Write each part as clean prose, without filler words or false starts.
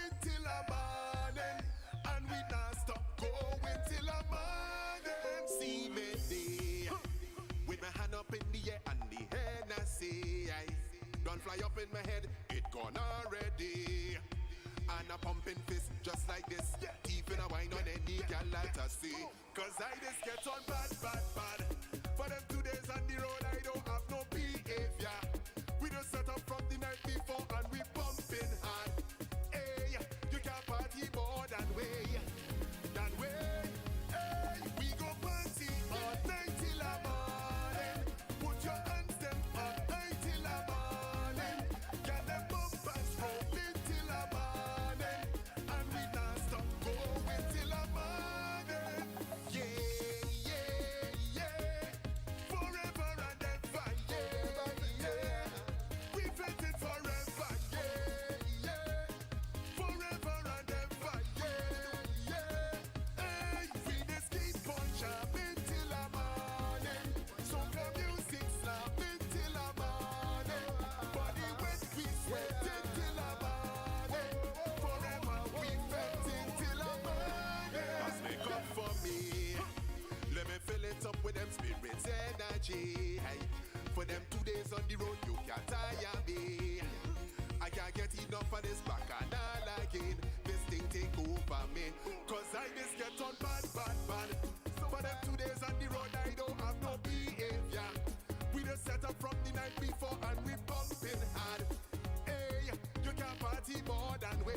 rolling till a morning, and we not stop going till a morning. See me there, with my hand up in the air and the Hennessy. Don't fly up in my head, it gone already. And a pumping fist just like this, deep in a wine on any gal that I see. Cause I just get on bad, bad, bad. For them 2 days on the road, I don't have no behavior. We just set up from the night before and we pumping hard. Hey, you can't party more than we. Hey, we go party all night till a morning. Put your hands them up night till a morning. Get them bumpers rolling till a morning, and we not stop going till a morning. Yeah, yeah, yeah. Forever and ever, yeah, yeah. We felt it forever, yeah, yeah. Forever and ever, yeah, yeah. Hey, we just keep on jamming till a morning. Soca music slapping till a morning. Body wet, we sweating till a morning. Forever we felt it till a morning. As make up for me, let me fill it up with them spirits energy. Hey, for them 2 days on the road, you can't tire me. I can't get enough of this bacchanal again. This thing take over me, cause I just get on bad, bad, bad. For them 2 days on the road, I don't have no behavior. We just set up from the night before and we pumping hard. Hey, you can't party more than we.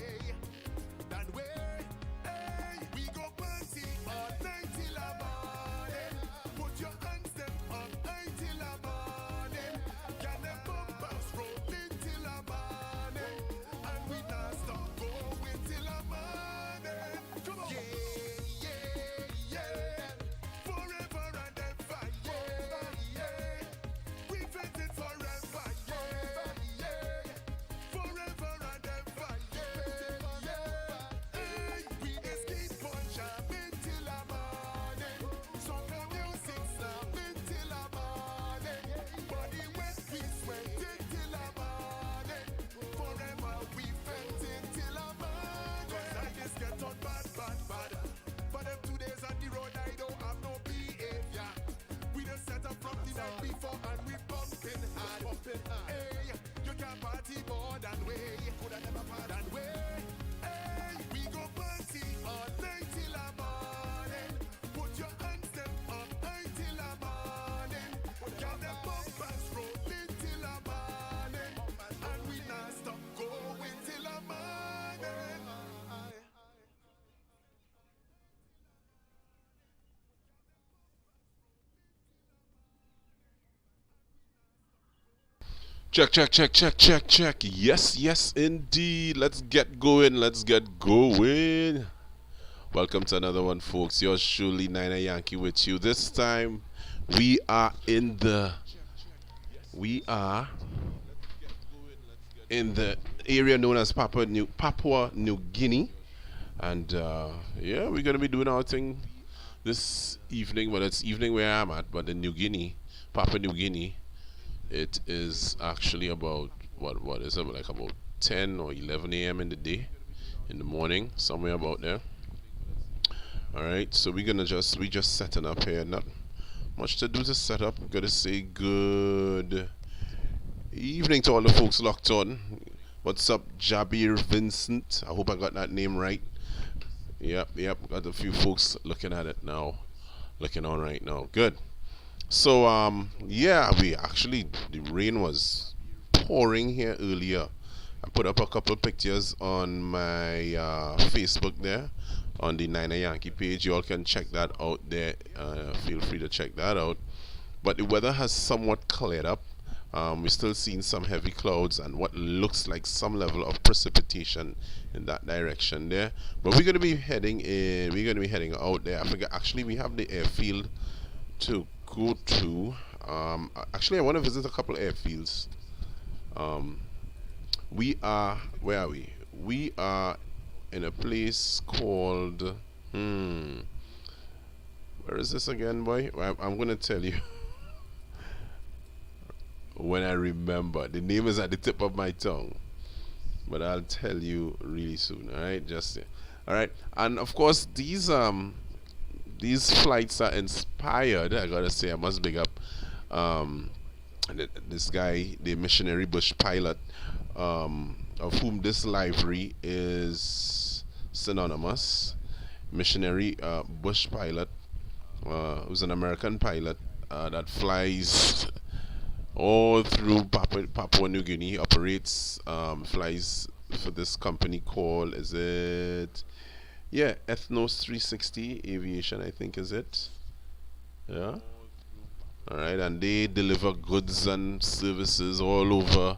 Hey, we go party all night till a morning. Put your hands them up night till a morning. Get them bumpers rolling till a morning, and we not stop going till a morning. Come on. Yeah, yeah, yeah. Forever and ever, yeah, yeah. We felt it forever, yeah, yeah. Forever and ever, yeah, yeah. Hey, we just keep on jamming till a morning. Soca music slapping till a morning. Body wet, we sweating till a morning. Forever we felt it till a morning. Cause I just get on bad, bad, bad. For them 2 days on the road, I don't have no behavior. We just set up from the night before and we pumping hard. Hey, you can't party more than we. Coulda never part than we. Hey, we go party all night till a morning. Put your hands them up night till a morning. Get them bumpers rolling till a morning, and we not stop going till a morning. Check, check, check, check, check, check. Yes, yes, indeed. Let's get going. Let's get going. Welcome to another one, folks. Yours truly, Nina Yankee, with you. This time, we are in the area known as Papua New Guinea, and yeah, we're gonna be doing our thing this evening. Well, it's evening where I'm at, but in Papua New Guinea. It is actually about what is it, like about 10 or 11 a.m. in the day, in the morning, somewhere about there. All right, so we just setting up here. Not much to do to set up. Gotta say good evening to all the folks locked on. What's up, Jabir Vincent? I hope I got that name right. Yep, got a few folks looking at it now, looking on right now. Good. So yeah, the rain was pouring here earlier. I put up a couple pictures on my Facebook there, on the Niner Yankee page. You all can check that out there. Feel free to check that out. But the weather has somewhat cleared up. We're still seeing some heavy clouds and what looks like some level of precipitation in that direction there. But we're going to be heading in. We're going to be heading out there. I forget. Actually, we have the airfield to go to. Actually, I want to visit a couple airfields. We are. Where are we? We are in a place called. Where is this again, boy? I'm going to tell you. When I remember, the name is at the tip of my tongue, but I'll tell you really soon. All right, just all right. And of course, these flights are inspired. I gotta say, I must big up this guy, the missionary bush pilot, of whom this livery is synonymous. Missionary bush pilot, who's an American pilot that flies all through Papua New Guinea. He operates, flies for this company called, is it? Yeah, Ethnos 360 Aviation, I think, is it? Yeah. All right, and they deliver goods and services all over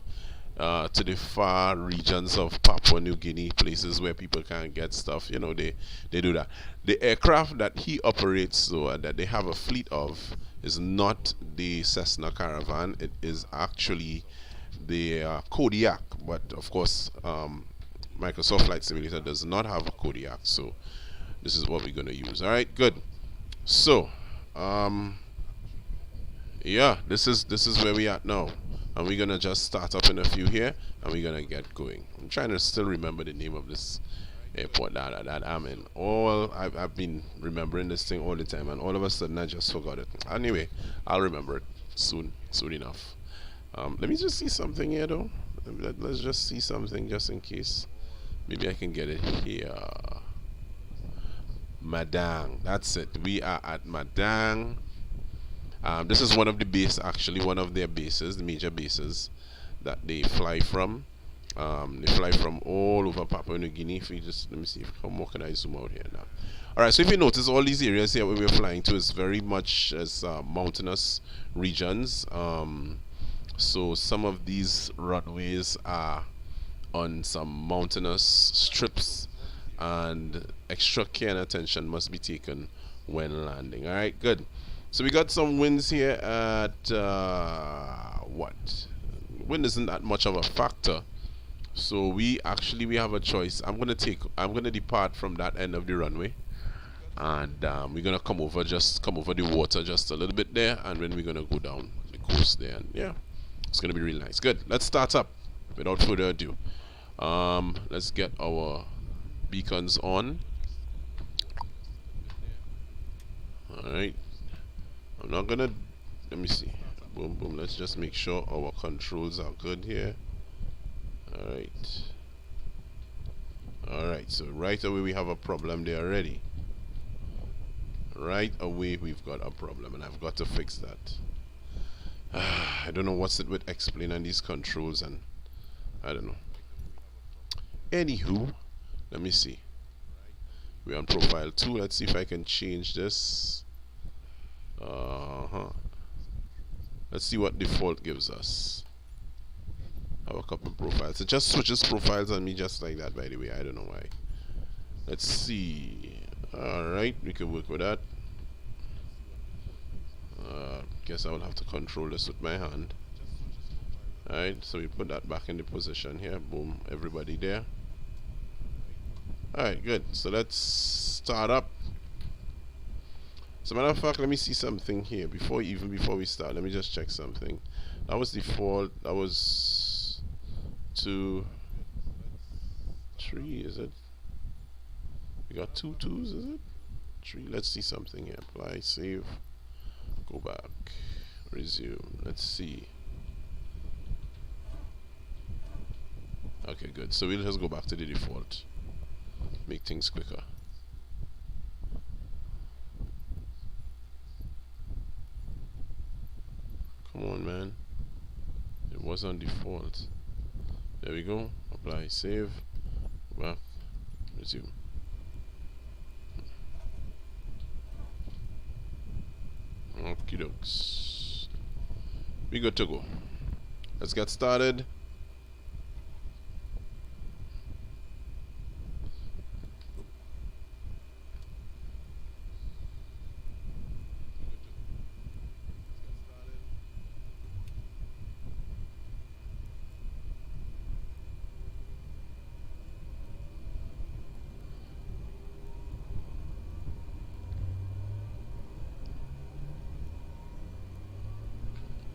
to the far regions of Papua New Guinea, places where people can't get stuff. You know, they do that. The aircraft that he operates, though, and that they have a fleet of, is not the Cessna Caravan. It is actually the Kodiak. But of course, Microsoft Flight Simulator does not have a Kodiak, so this is what we're going to use. All right, good. So, yeah, this is where we at now, and we're gonna just start up in a few here, and we're gonna get going. I'm trying to still remember the name of this airport that I'm in. I've been remembering this thing all the time, and all of a sudden I just forgot it. Anyway, I'll remember it soon enough. Let me just see something here though. Let's just see something just in case. Maybe I can get it here. Madang. That's it. We are at Madang. This is one of the base, actually one of their bases, the major bases that they fly from. They fly from all over Papua New Guinea. If you just, let me see, how more can I zoom out here now? Alright, so if you notice, all these areas here where we're flying to is very much as mountainous regions. So some of these runways are on some mountainous strips, and extra care and attention must be taken when landing. Alright, good. So we got some winds here at what? Wind isn't that much of a factor. So we have a choice. I'm gonna depart from that end of the runway, and we're gonna come over the water just a little bit there, and then we're gonna go down the coast there, and yeah, it's gonna be really nice. Good. Let's start up without further ado. Let's get our beacons on. All right. I'm not gonna, let me see, boom boom, let's just make sure our controls are good here. Alright, so right away we have a problem there already. Right away we've got a problem, and I've got to fix that. I don't know what's it with explaining these controls, and I don't know. Anywho, let me see, we're on profile 2. Let's see if I can change this. Let's see what default gives us. Have a couple of profiles. It just switches profiles on me just like that, by the way. I don't know why. Let's see. Alright, we can work with that. Guess I will have to control this with my hand. Alright, so we put that back in the position here. Boom, everybody there. Alright, good. So let's start up. As a matter of fact, let me see something here before we start. Let me just check something. That was default. That was 2, 3, is it? We got 2 2s, is it? 3. Let's see something here. Apply, save, go back, resume. Let's see. Okay, good. So we'll just go back to the default. Make things quicker. Come on, man. It was on default. There we go. Apply, save, go back, resume. Okie dokes. We good to go. Let's get started.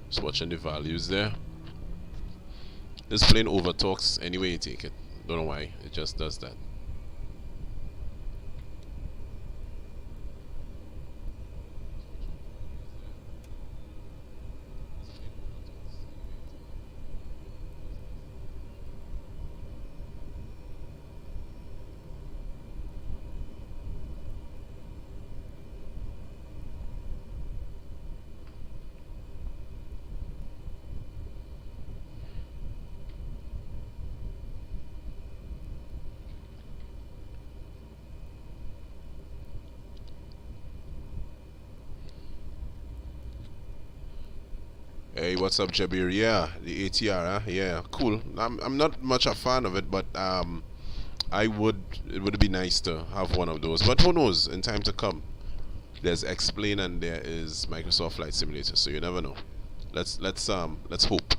Just watching the values there. This plane overtalks any way you take it. Don't know why it just does that. Hey, what's up, Jabir? Yeah, the ATR, huh? Yeah, cool. I'm not much a fan of it, but I would it would be nice to have one of those. But who knows? In time to come, there's Explain and there is Microsoft Flight Simulator, so you never know. Let's hope.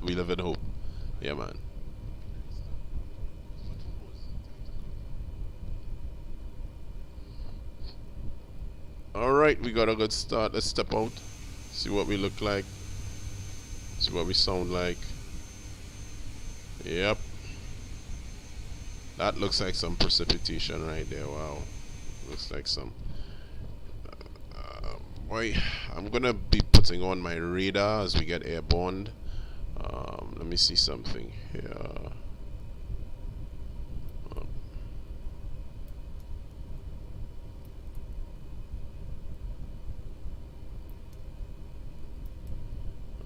We live in hope. Yeah, man. All right, we got a good start. Let's step out, see what we look like, see what we sound like. Yep. That looks like some precipitation right there. Wow. Looks like some. Boy, I'm gonna be putting on my radar as we get airborne. Let me see something here.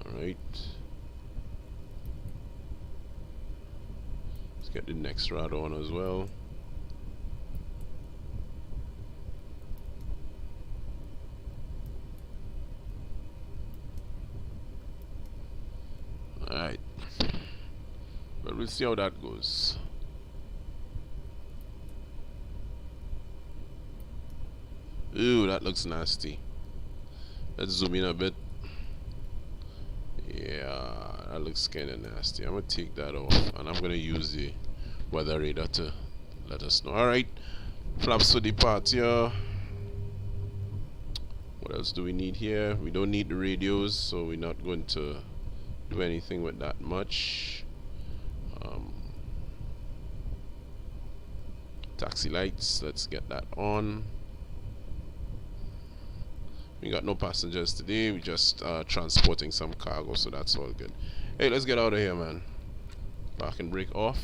Alright. Let's get the next rod on as well. Alright. But we'll see how that goes. Ooh, that looks nasty. Let's zoom in a bit. Yeah, that looks kinda nasty. I'm gonna take that off and I'm gonna use the weather radar to let us know. Alright. Flaps for departure. What else do we need here? We don't need the radios, so we're not going to do anything with that much. Taxi lights, let's get that on. We got no passengers today, we just transporting some cargo, so that's all good. Hey, let's get out of here, man. Parking brake off.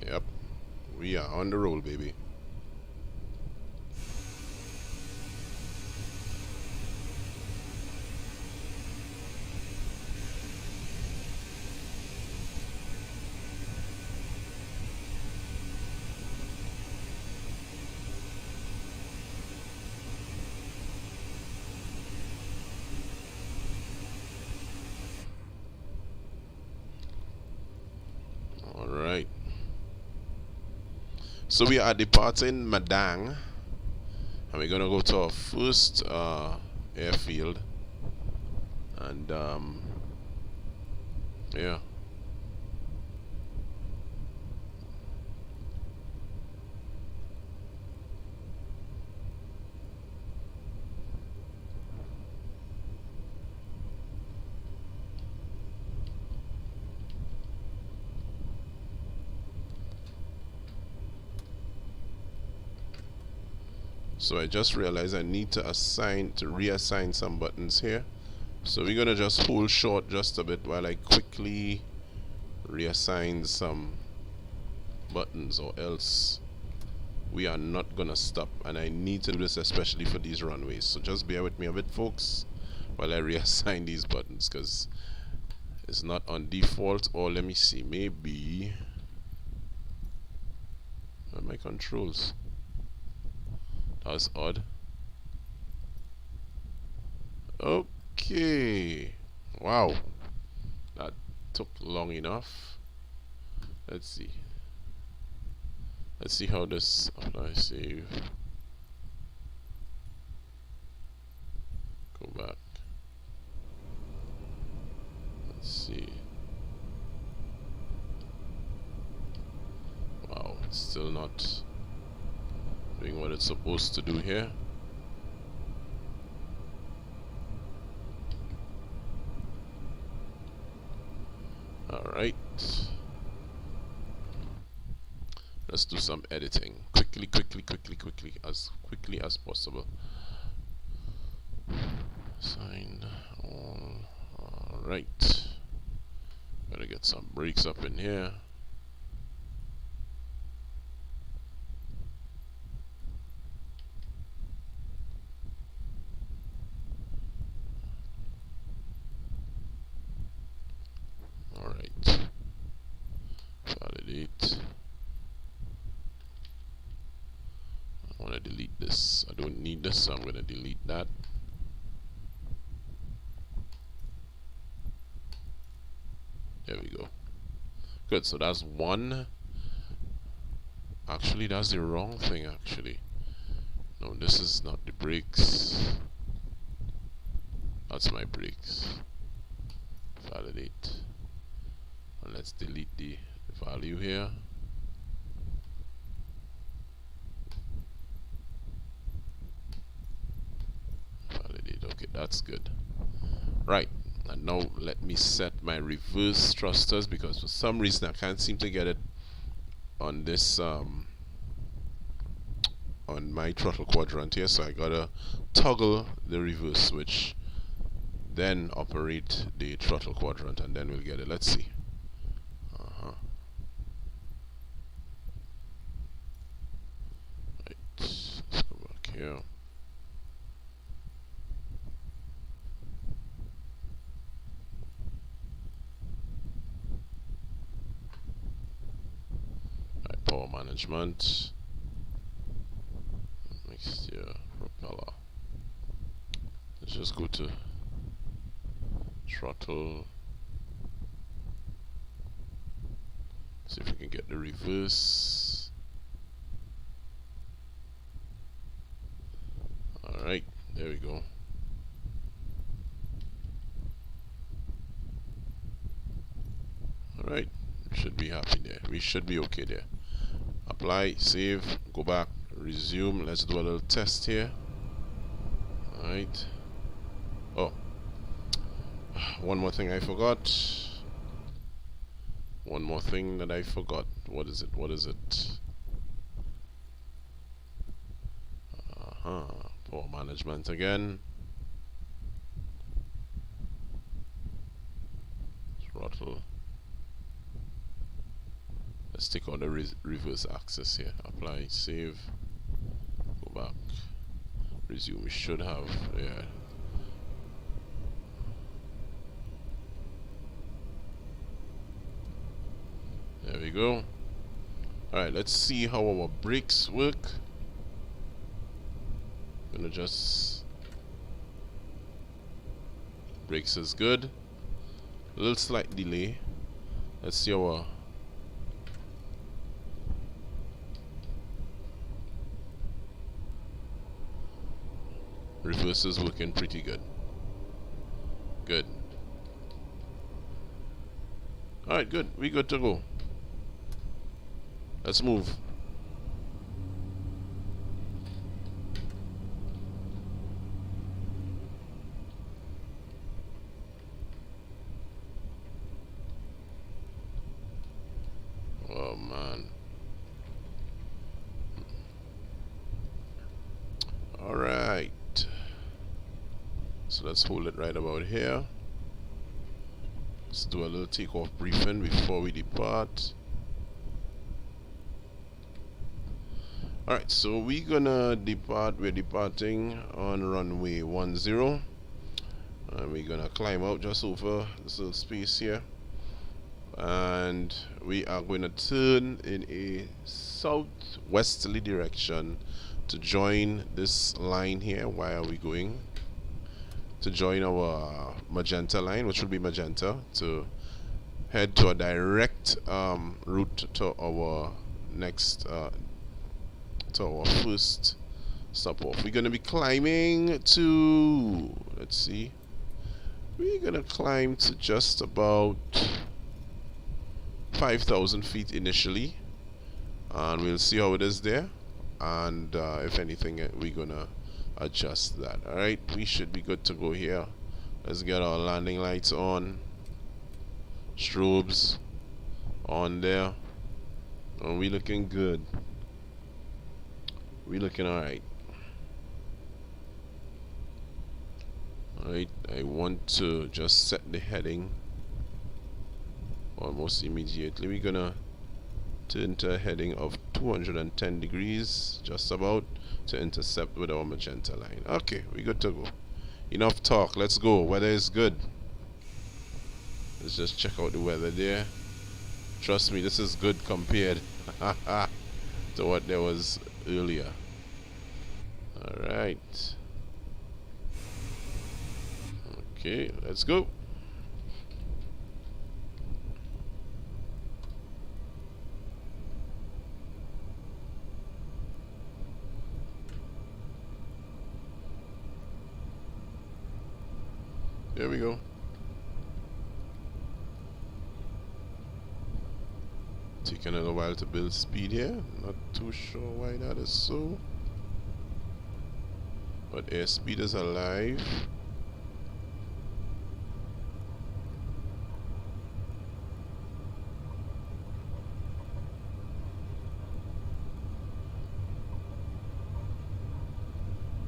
Yep, we are on the roll, baby. Alright. So we are departing Madang. And we're gonna go to our first airfield. And yeah. So I just realized I need to reassign some buttons here. So we're gonna just hold short just a bit while I quickly reassign some buttons, or else we are not gonna stop. And I need to do this especially for these runways. So just bear with me a bit, folks, while I reassign these buttons, because it's not on default. Or let me see, maybe on my controls. That's odd. Okay. Wow. That took long enough. Let's see. Let's see how this apply save. Go back. Let's see. Wow, it's still not doing what it's supposed to do here. Alright. Let's do some editing. Quickly, as quickly as possible. Signed all. Alright. Gotta get some brakes up in here. Alright. Validate. I want to delete this. I don't need this, so I'm going to delete that. There we go. Good, so that's one. Actually, that's the wrong thing, actually. No, this is not the brakes. That's my brakes. Validate. And let's delete the value here. Validate. Okay, that's good. Right. And now let me set my reverse thrusters, because for some reason I can't seem to get it on this on my throttle quadrant here, so I gotta toggle the reverse switch, then operate the throttle quadrant, and then we'll get it. Let's see. Right, let's go back here. Right, power management. Mixture, propeller. Let's just go to throttle. See if we can get the reverse. Alright, there we go. Alright, should be happy there. We should be okay there. Apply, save, go back, resume. Let's do a little test here. Alright. Oh, one more thing I forgot. One more thing that I forgot. What is it? What is it? Power management again. Throttle. Let's take on the reverse axis here. Apply, save, go back, resume. We should have, yeah. There we go. Alright, let's see how our brakes work. Gonna just, brakes is good. A little slight delay. Let's see our reverse is working pretty good. Good. Alright, good. We good to go. Let's move. Oh man. Alright. So let's hold it right about here. Let's do a little takeoff briefing before we depart. Alright, so we're gonna depart. We're departing on runway 10. And we're gonna climb out just over this little space here. And we are going to turn in a southwesterly direction to join this line here. Why are we going? To join our magenta line, which will be magenta, to head to a direct route to our next to our first stop off. We're going to be climbing to, let's see, we're going to climb to just about 5,000 feet initially, and we'll see how it is there, and if anything we're going to adjust that. Alright, we should be good to go here. Let's get our landing lights on, strobes, on there. And we looking good. We looking alright. Alright, I want to just set the heading almost immediately. We're gonna turn to a heading of 210 degrees, just about, to intercept with our magenta line. Okay, we good to go. Enough talk, let's go. Weather is good. Let's just check out the weather there. Trust me, this is good compared to what there was earlier. Alright. Okay, let's go. There we go. Taking a little while to build speed here. Not too sure why that is so. But airspeed is alive.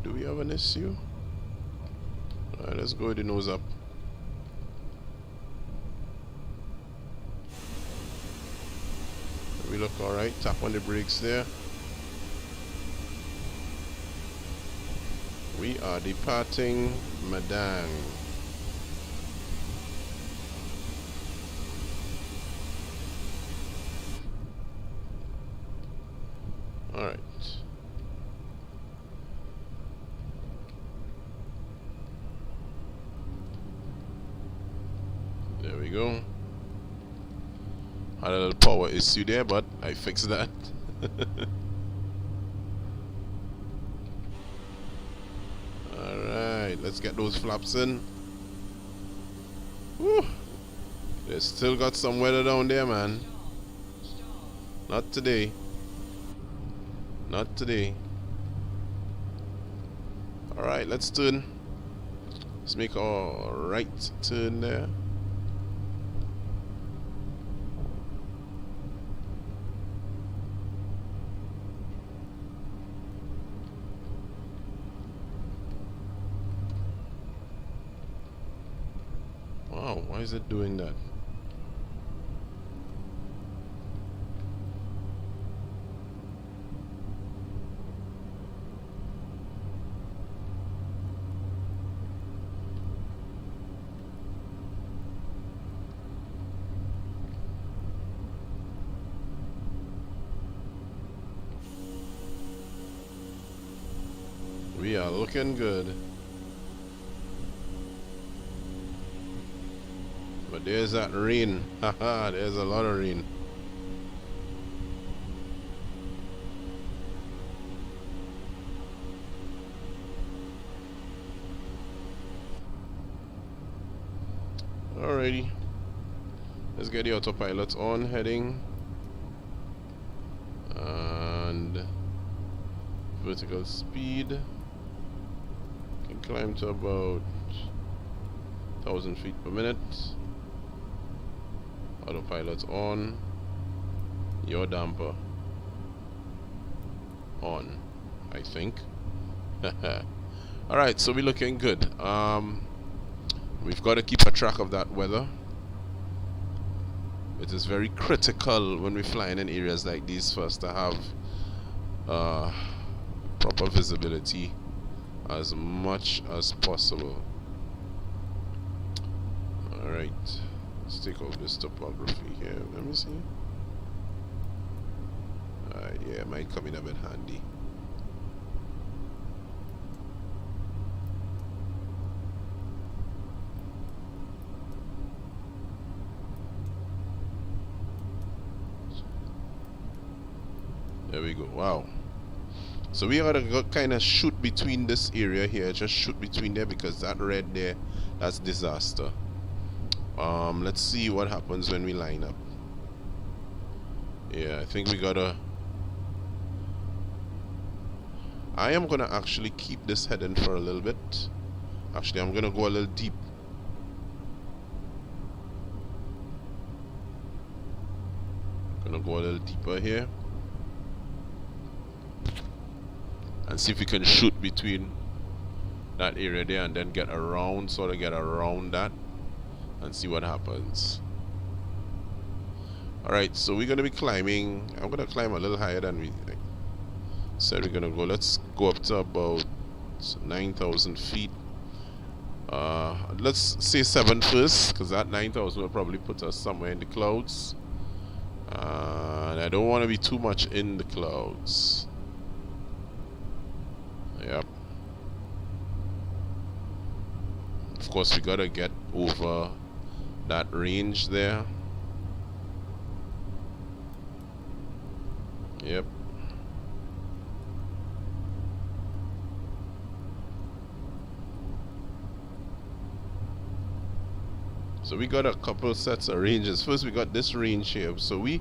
Do we have an issue? Alright, let's go with the nose up. We look alright. Tap on the brakes there. We are departing Madang. Alright. There we go. Had a little power issue there, but I fixed that. Alright, let's get those flaps in. Woo. They still got some weather down there, man. Not today. Not today. Alright, let's turn. Let's make our right turn there. Wow, why is it doing that? We are looking good. But there's that rain. Haha, there's a lot of rain. Alrighty. Let's get the autopilot on, heading. And vertical speed. Can climb to about 1,000 feet per minute. Autopilot on. Your damper on, I think. Alright, so we're looking good. We've got to keep a track of that weather. It is very critical when we're flying in areas like these for us to have proper visibility as much as possible. Alright, let's take off this topography here. Let me see. Alright, yeah, it might come in a bit handy. There we go. Wow. So we gotta kind of shoot between this area here. Just shoot between there, because that red there, that's disaster. Let's see what happens when we line up. Yeah, I think we gotta... I am gonna actually keep this heading for a little bit. Actually, I'm gonna go a little deep. gonna go a little deeper here and see if we can shoot between that area there and then get around, sort of get around that and see what happens. Alright, so we're gonna be climbing. I'm gonna climb a little higher than we said we're gonna go. Let's go up to about 9,000 feet. Let's say 7 first, because that 9,000 will probably put us somewhere in the clouds. And I don't want to be too much in the clouds. Yep. Of course, we gotta get over that range there. Yep. So we got a couple sets of ranges. First we got this range here. So we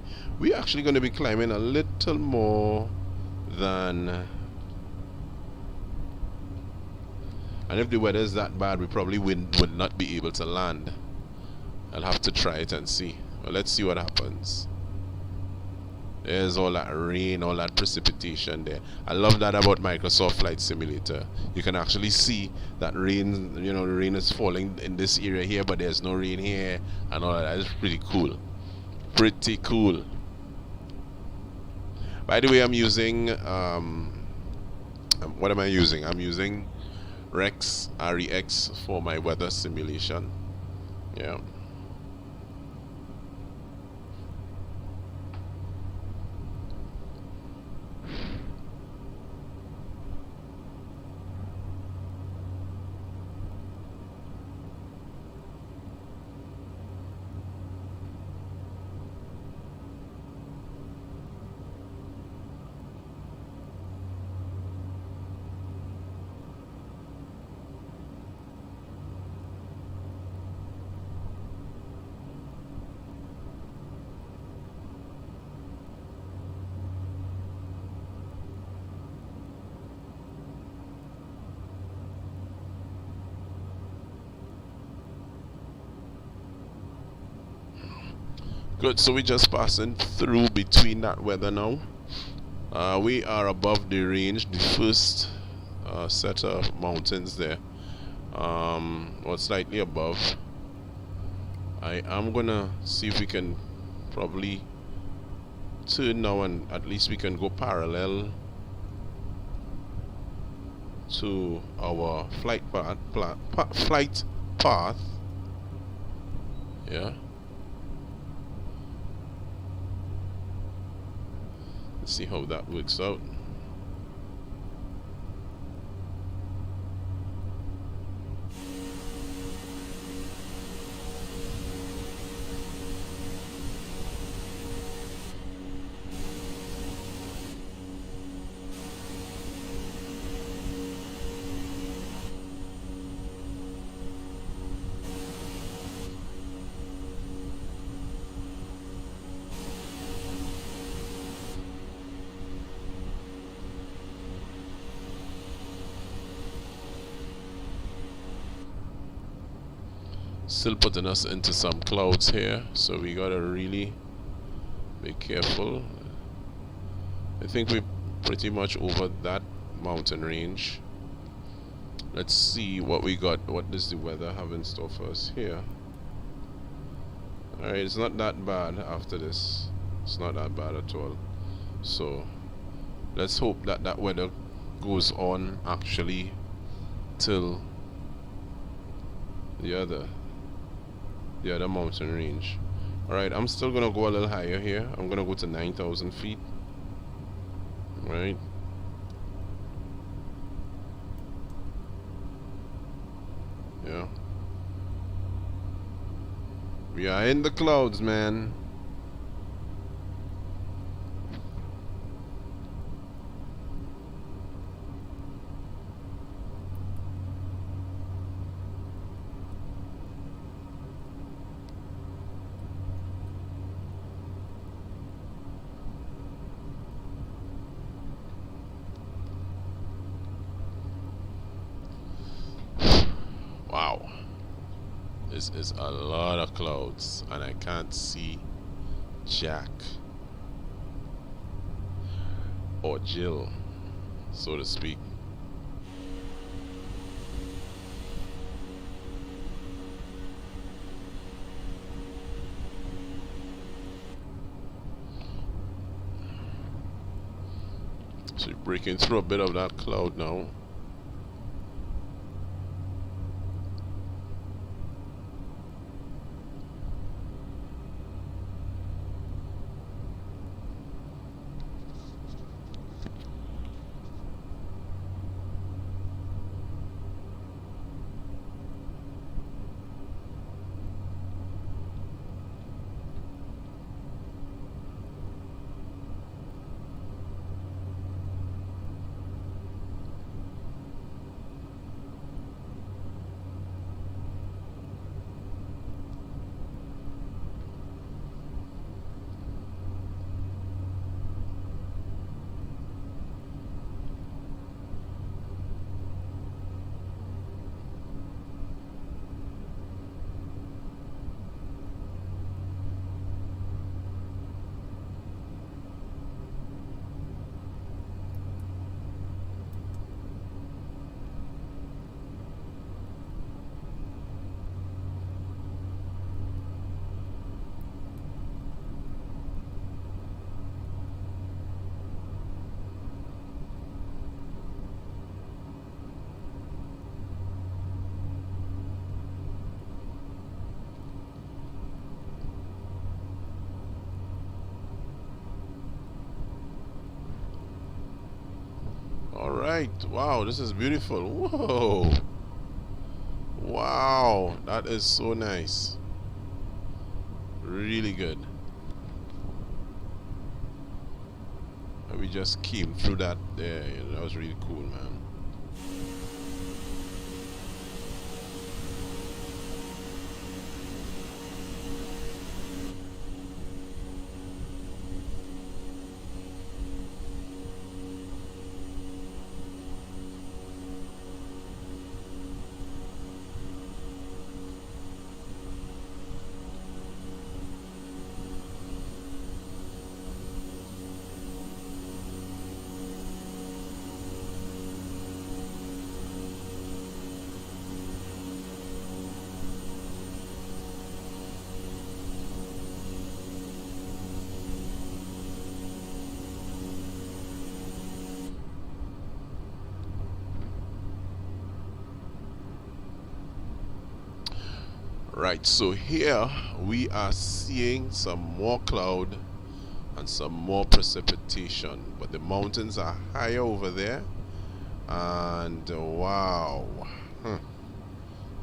actually going to be climbing a little more than, and if the weather is that bad, we probably would not be able to land. I'll have to try it and see. Well, let's see what happens. There's all that rain, all that precipitation there. I love that about Microsoft Flight Simulator. You can actually see that rain, you know, the rain is falling in this area here, but there's no rain here and all that. It's pretty cool. Pretty cool. By the way, I'm using, what am I using? I'm using Rex, REX for my weather simulation. Yeah. Good, so we're just passing through between that weather now. We are above the range, the first set of mountains there, or slightly above. I am gonna see if we can probably turn now and at least we can go parallel to our flight path. Yeah. See how that works out. Still putting us into some clouds here, so we gotta really be careful. I think we're pretty much over that mountain range. Let's see what we got. What does the weather have in store for us here? Alright, it's not that bad after this. It's not that bad at all. So let's hope that that weather goes on actually till the other mountain range. Alright, I'm still gonna go a little higher here. I'm gonna go to 9,000 feet. Right. Yeah. We are in the clouds, man. Wow, this is a lot of clouds and I can't see jack. or Jill, so to speak. So you're breaking through a bit of that cloud now. Alright, wow, this is beautiful. Whoa! Wow, that is so nice. Really good. And we just came through that there. That was really cool, man. Right, so here we are seeing some more cloud and some more precipitation, but the mountains are higher over there, and wow,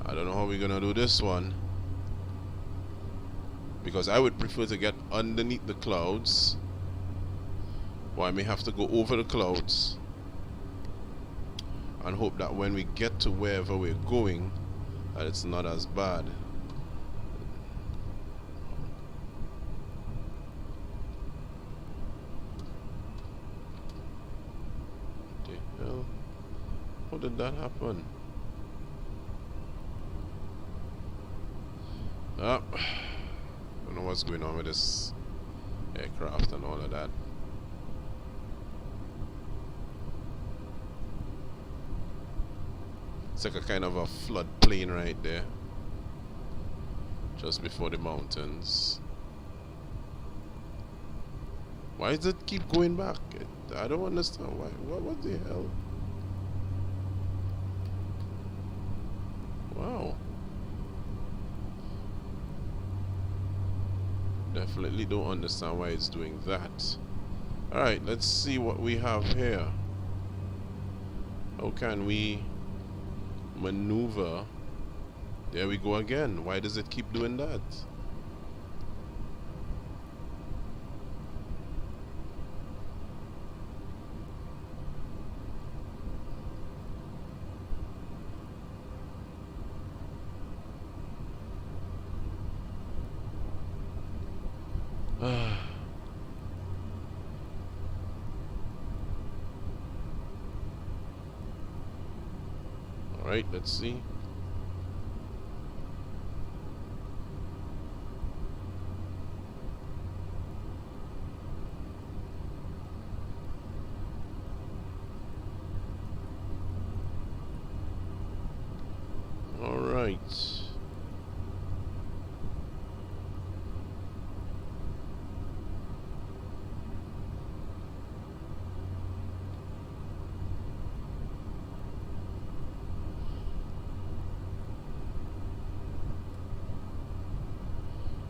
I don't know how we're gonna do this one, because I would prefer to get underneath the clouds, or I may have to go over the clouds and hope that when we get to wherever we're going that it's not as bad. How did that happen? I don't know what's going on with this aircraft and all of that. It's like a kind of a floodplain right there, just before the mountains. Why does it keep going back? I don't understand why. What the hell? Wow. Definitely don't understand why it's doing that. Alright, let's see what we have here. How can we maneuver? There we go again. Why does it keep doing that? Alright, let's see.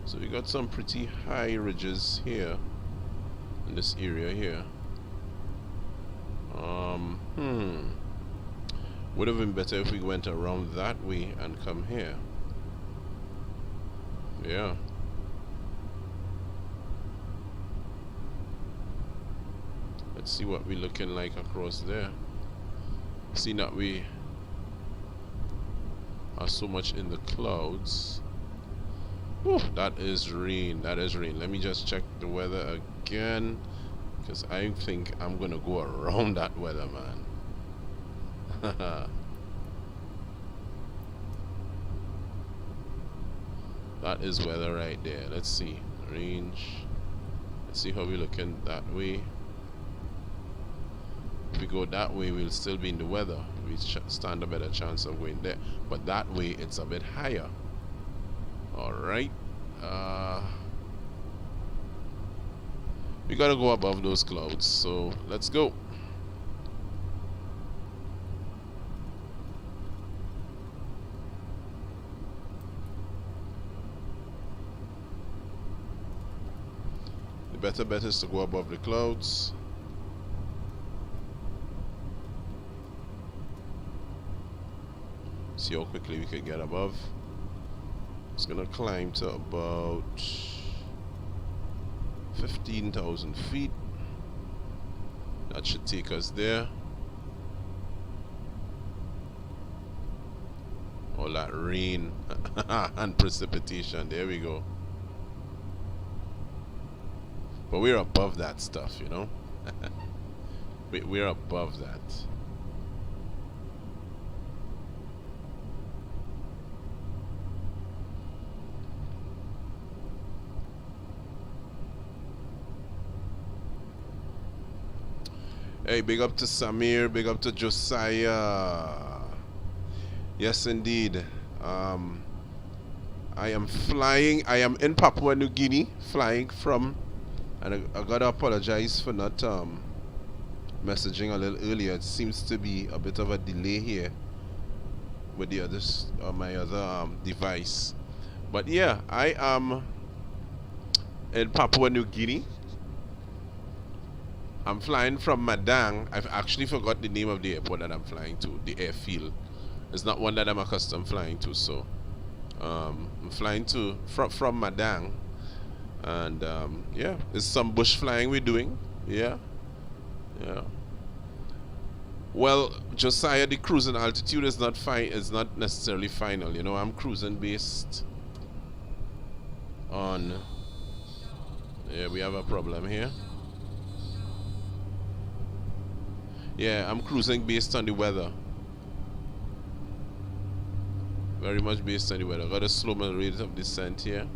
So we got some pretty high ridges here in this area here. Would have been better if we went around that way and come here. Yeah. Let's see what we're looking like across there. See that we are so much in the clouds. Whew, that is rain. That is rain. Let me just check the weather again, because I think I'm gonna go around that weather, man. That is weather right there. Let's see. Range. Let's see how we're looking that way. If we go that way, we'll still be in the weather. We stand a better chance of going there. But that way, it's a bit higher. Alright. We gotta go above those clouds. So, let's go. The better bet is to go above the clouds. See how quickly we can get above. It's gonna climb to about 15,000 feet. That should take us there. All that rain and precipitation. There we go. But we're above that stuff, you know. We're above that. Hey, big up to Samir, big up to Josiah. Yes, indeed. I am flying. I am in Papua New Guinea, flying from. And I gotta apologize for not messaging a little earlier. It seems to be a bit of a delay here with the others, my other device. But yeah, I am in Papua New Guinea. I'm flying from Madang. I've actually forgot the name of the airport that I'm flying to, the airfield. It's not one that I'm accustomed flying to, so I'm flying to from Madang. And yeah, it's some bush flying we're doing. Yeah. Well, Josiah, the cruising altitude is not fine. It's not necessarily final. You know, I'm cruising based on. Yeah, we have a problem here. Yeah, I'm cruising based on the weather. Very much based on the weather. Got to slow my rate of descent here.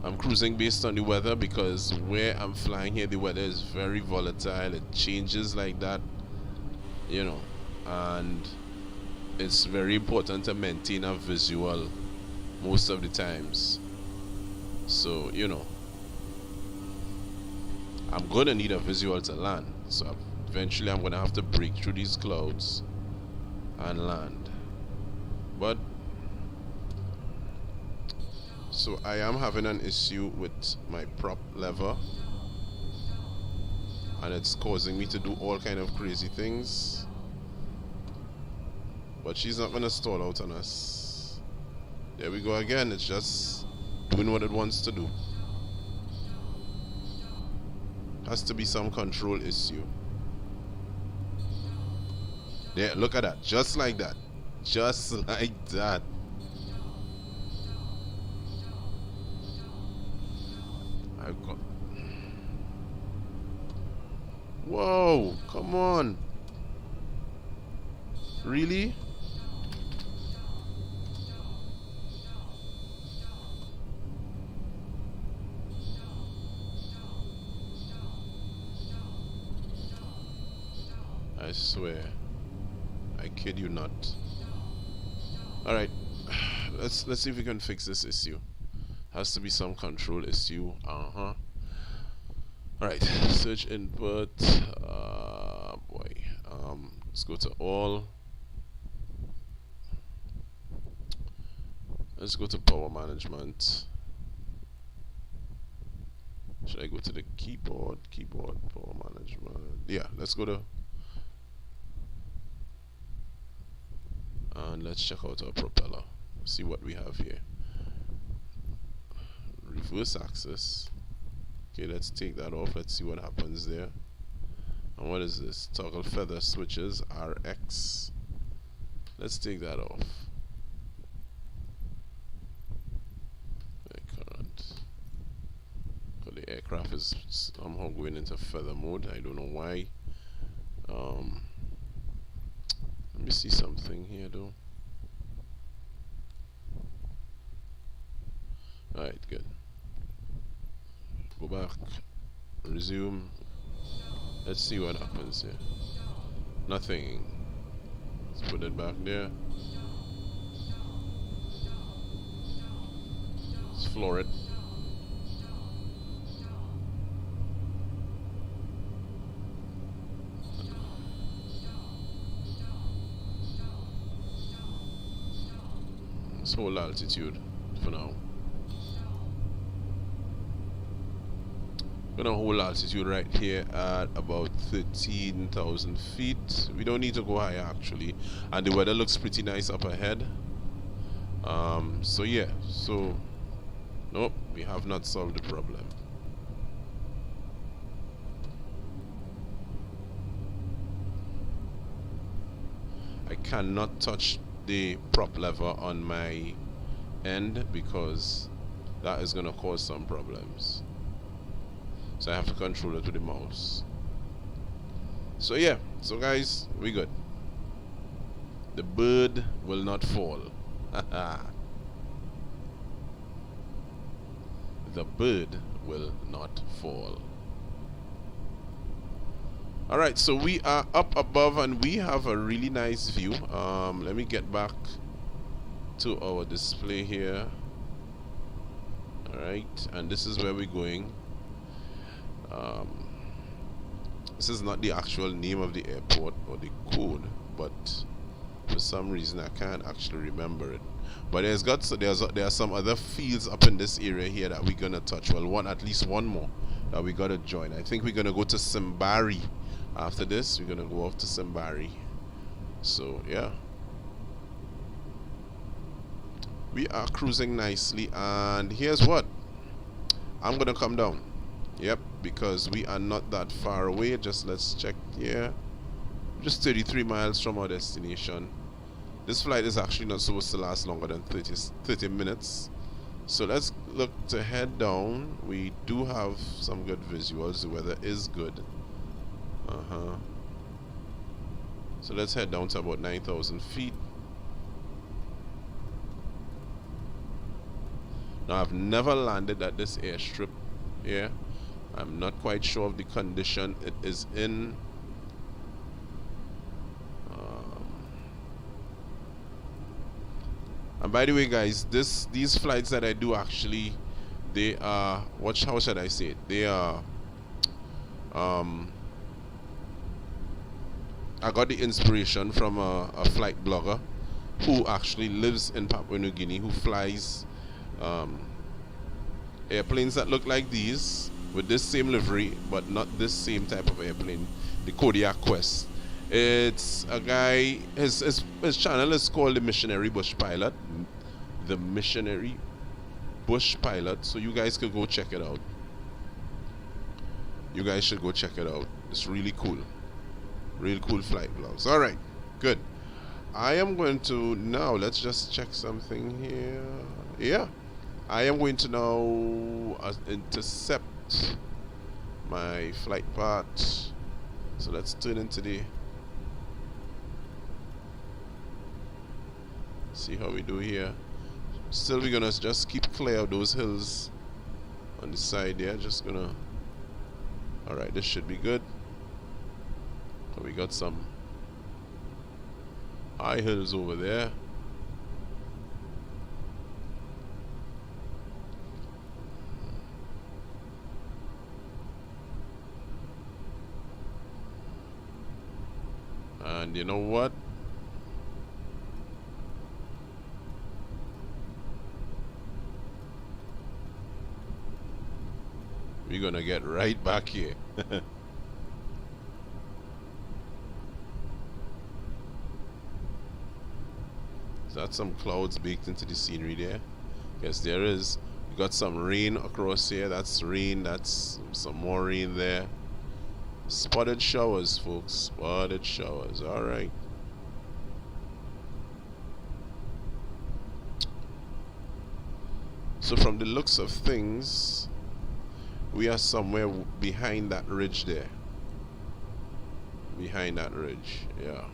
I'm cruising based on the weather because where I'm flying here, the weather is very volatile. It changes like that, you know, and it's very important to maintain a visual most of the times. So, you know, I'm going to need a visual to land. So eventually I'm going to have to break through these clouds and land. But so I am having an issue with my prop lever, and it's causing me to do all kind of crazy things. But she's not going to stall out on us. There we go again. It's just doing what it wants to do. Has to be some control issue. There, look at that. Just like that. Just like that. I've got... Whoa, come on. Really? I swear. I kid you not. Alright. Let's see if we can fix this issue. Has to be some control issue. Alright, search input. Boy. Let's go to all. Let's go to power management. Should I go to the keyboard? Keyboard, power management. Yeah, let's go to. And let's check out our propeller. See what we have here. Reverse axis. Okay, let's take that off. Let's see what happens there. And what is this? Toggle feather switches, RX. Let's take that off. Current. So the aircraft is somehow going into feather mode. I don't know why. Let me see something here though. Alright, good. Go back. Resume. Let's see what happens here. Nothing. Let's put it back there. Let's floor it. Let's hold altitude for now. Gonna hold altitude right here at about 13,000 feet. We don't need to go higher actually, and the weather looks pretty nice up ahead. So yeah, so nope, we have not solved the problem. I cannot touch the prop lever on my end because that is gonna cause some problems. So I have to control it with the mouse. So yeah, so guys, we good. The bird will not fall. The bird will not fall. Alright, so we are up above and we have a really nice view. Let me get back to our display here. Alright, and this is where we're going. This is not the actual name of the airport or the code, but for some reason I can't actually remember it. But there are some other fields up in this area here that we're gonna touch. Well, at least one more that we gotta join. I think we're gonna go to Simbari. After this, we're gonna go off to Simbari. So yeah, we are cruising nicely, and here's what I'm gonna come down. Yep, because we are not that far away. Just let's check here. Just 33 miles from our destination. This flight is actually not supposed to last longer than 30 minutes. So let's look to head down. We do have some good visuals. The weather is good. So let's head down to about 9,000 feet. Now I've never landed at this airstrip here. I'm not quite sure of the condition it is in. And by the way, guys, these flights that I do actually, they are how should I say it? They are I got the inspiration from a flight blogger who actually lives in Papua New Guinea, who flies airplanes that look like these with this same livery, but not this same type of airplane, the Kodiak Quest. It's a guy, his channel is called the Missionary Bush Pilot. The Missionary Bush Pilot. So you guys could go check it out. You guys should go check it out. It's really cool. Real cool flight vlogs. Alright, good. I am going to now, let's just check something here. Yeah. I am going to now intercept my flight path. So let's turn into the, see how we do here. Still we're gonna just keep clear of those hills on the side there. Just gonna, alright, this should be good. So we got some high hills over there. And you know what? we're gonna get right back here. Is that some clouds baked into the scenery there? Yes, there is. We got some rain across here. That's rain. That's some more rain there. Spotted showers, folks. Spotted showers. Alright. So from the looks of things, we are somewhere behind that ridge there. Behind that ridge, yeah.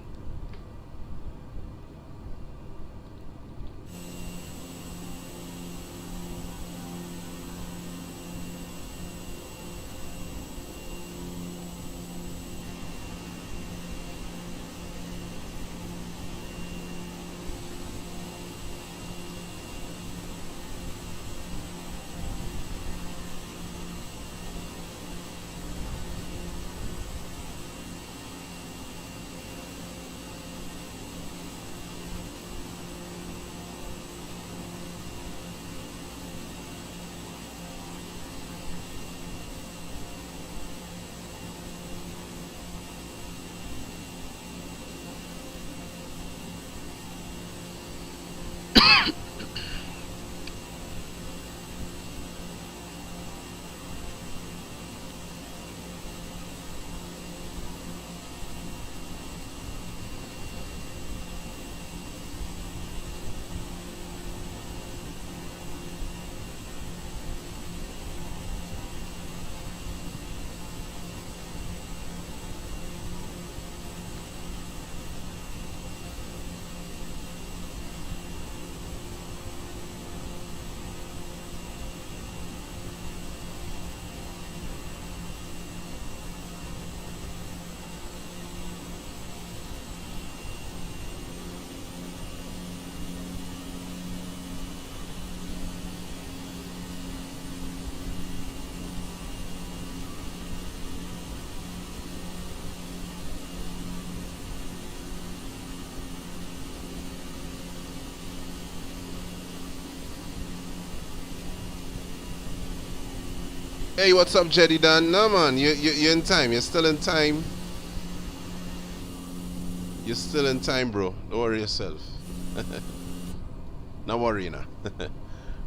Hey, what's up, Jetty Dan? No, man, you're in time. You're still in time. You're still in time, bro. Don't worry yourself. Not worry now.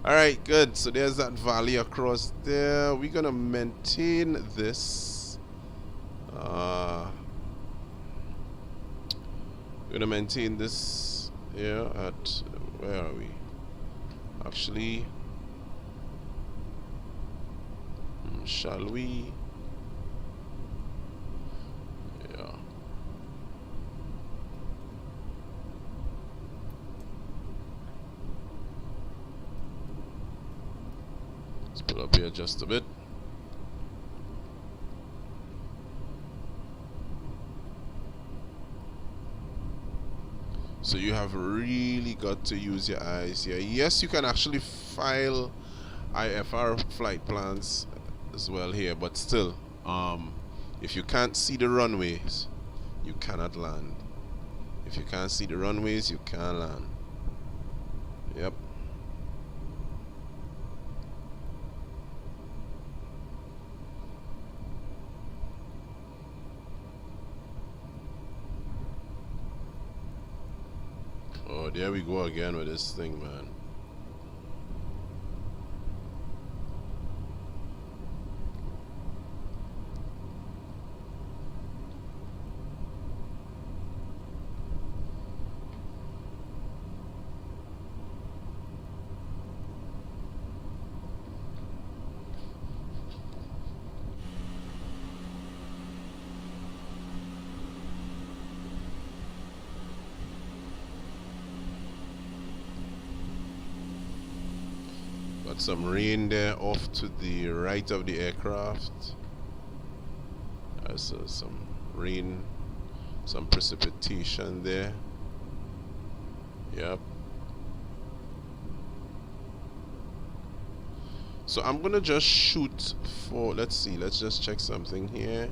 Alright, good. So there's that valley across there. We're going to maintain this. We're going to maintain this here at... Where are we? Actually... Shall we? Yeah. Let's pull up here just a bit. So you have really got to use your eyes here. Yes, you can actually file IFR flight plans as well here, but still, if you can't see the runways, you cannot land. If you can't see the runways, you can't land. Yep. Oh, there we go again with this thing, man. Got some rain there off to the right of the aircraft. There's some rain, some precipitation there. Yep. So I'm gonna just shoot for, let's see, let's just check something here.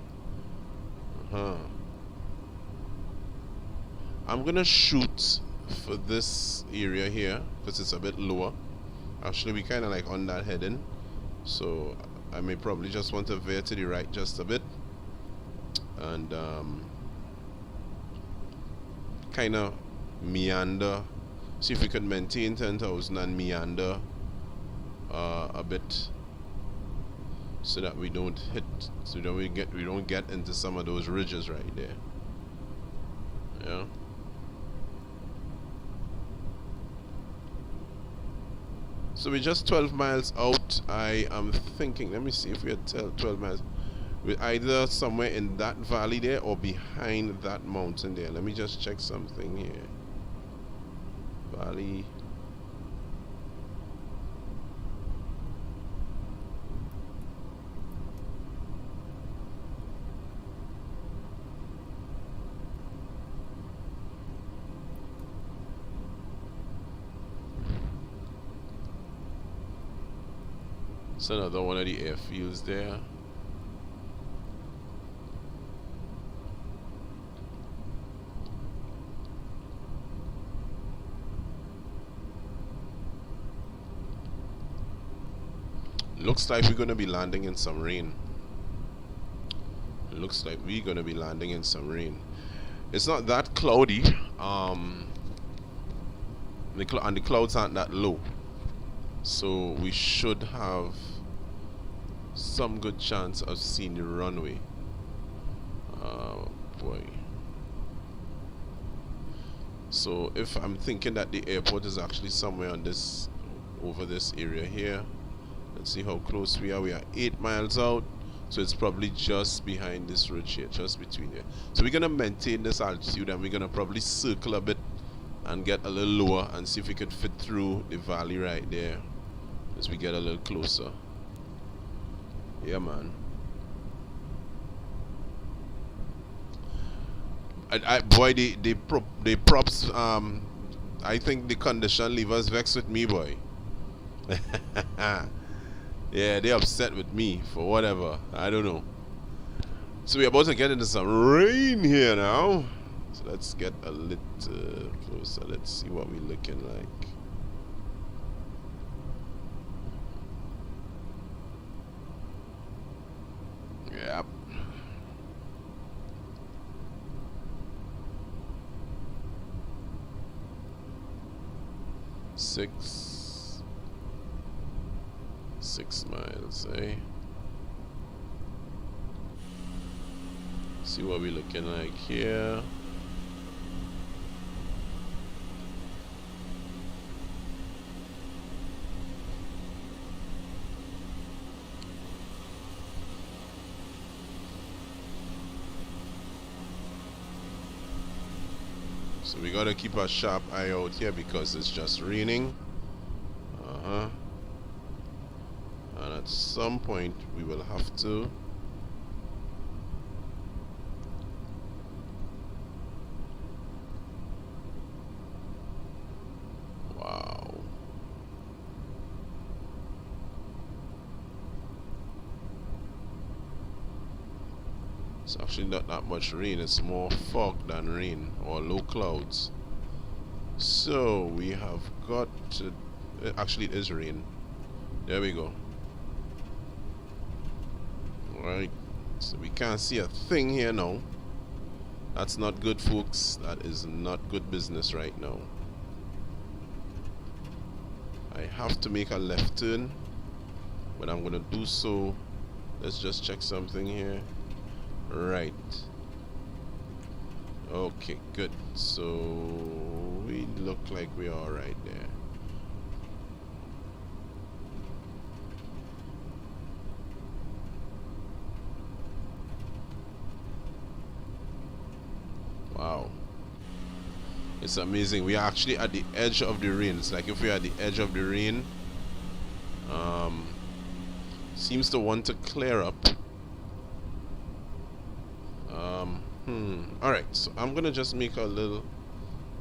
I'm gonna shoot for this area here because it's a bit lower. Actually, we kind of like on that heading, so I may probably just want to veer to the right just a bit and kind of meander, see if we could maintain 10,000 and meander a bit, so that we don't hit, so that we don't get into some of those ridges right there. Yeah. So we're just 12 miles out. I am thinking, let me see if we are 12 miles. We're either somewhere in that valley there or behind that mountain there. Let me just check something here. Valley. It's another one of the airfields there. Looks like we're going to be landing in some rain. Looks like we're going to be landing in some rain. It's not that cloudy. And the clouds aren't that low. So we should have some good chance of seeing the runway. Oh boy. So if I'm thinking that the airport is actually somewhere on this, over this area here. Let's see how close we are. We are 8 miles out. So it's probably just behind this ridge here, just between here. So we're gonna maintain this altitude and we're gonna probably circle a bit and get a little lower and see if we could fit through the valley right there as we get a little closer. Yeah, man. Boy, the props, I think the condition leave us vexed with me, boy. Yeah, they upset with me for whatever. I don't know. So we're about to get into some rain here now. So let's get a little closer. Let's see what we're looking like. Yep. Six miles, eh? See what we're looking like here. So we gotta keep a sharp eye out here because it's just raining. And at some point we will have to wow. It's actually not that much rain, it's more fog than rain or low clouds. So we have got to, actually it is rain. There we go. Alright, so we can't see a thing here now. That's not good, folks. That is not good business right now. I have to make a left turn, but I'm gonna do so. Let's just check something here. Right. Okay, good. So we look like we are right there. Wow. It's amazing. We are actually at the edge of the rain. It's like if we are at the edge of the rain. Seems to want to clear up. Alright, so I'm gonna just make a little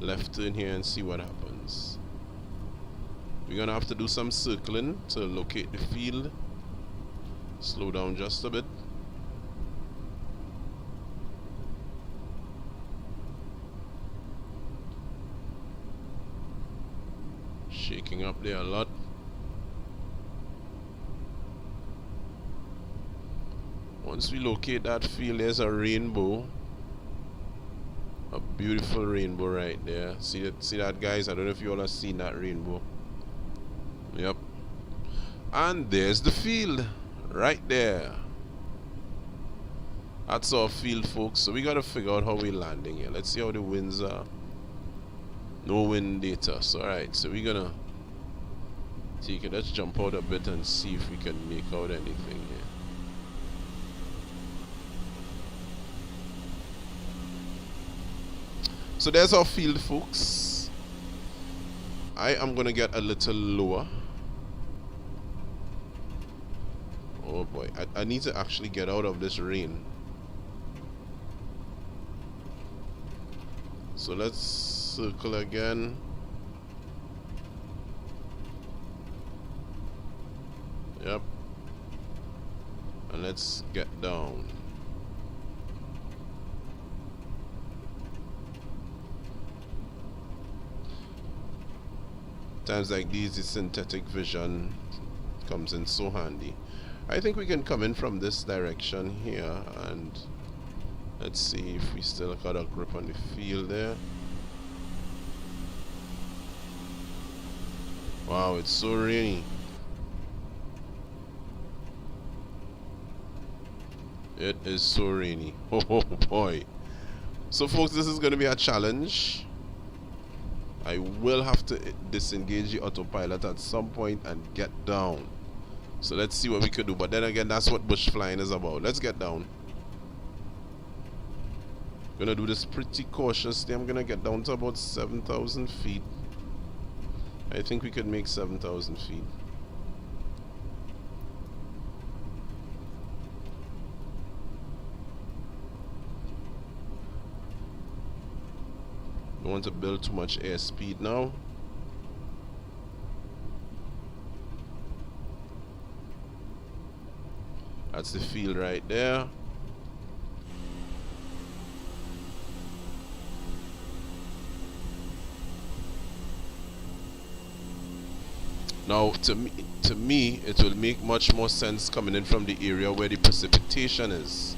left turn here and see what happens. We're gonna have to do some circling to locate the field. Slow down just a bit. Shaking up there a lot. Once we locate that field, there's a rainbow. A beautiful rainbow right there. See that, guys? I don't know if you all have seen that rainbow. Yep. And there's the field right there. That's our field, folks. So we gotta figure out how we're landing here. Let's see how the winds are. No wind data. So alright, so we're gonna take it. Let's jump out a bit and see if we can make out anything here. So there's our field, folks. I am gonna get a little lower. Oh boy, I need to actually get out of this rain. So let's circle again. Yep. And let's get down. Times like these, the synthetic vision comes in so handy. I think we can come in from this direction here, and let's see if we still got a grip on the field there. Wow, it's so rainy. It is so rainy. Oh boy. So folks, this is going to be a challenge. I will have to disengage the autopilot at some point and get down. So let's see what we could do. But then again, that's what bush flying is about. Let's get down. Gonna do this pretty cautiously. I'm gonna get down to about 7,000 feet. I think we could make 7,000 feet. Don't want to build too much airspeed now. That's the field right there. Now, to me, it will make much more sense coming in from the area where the precipitation is.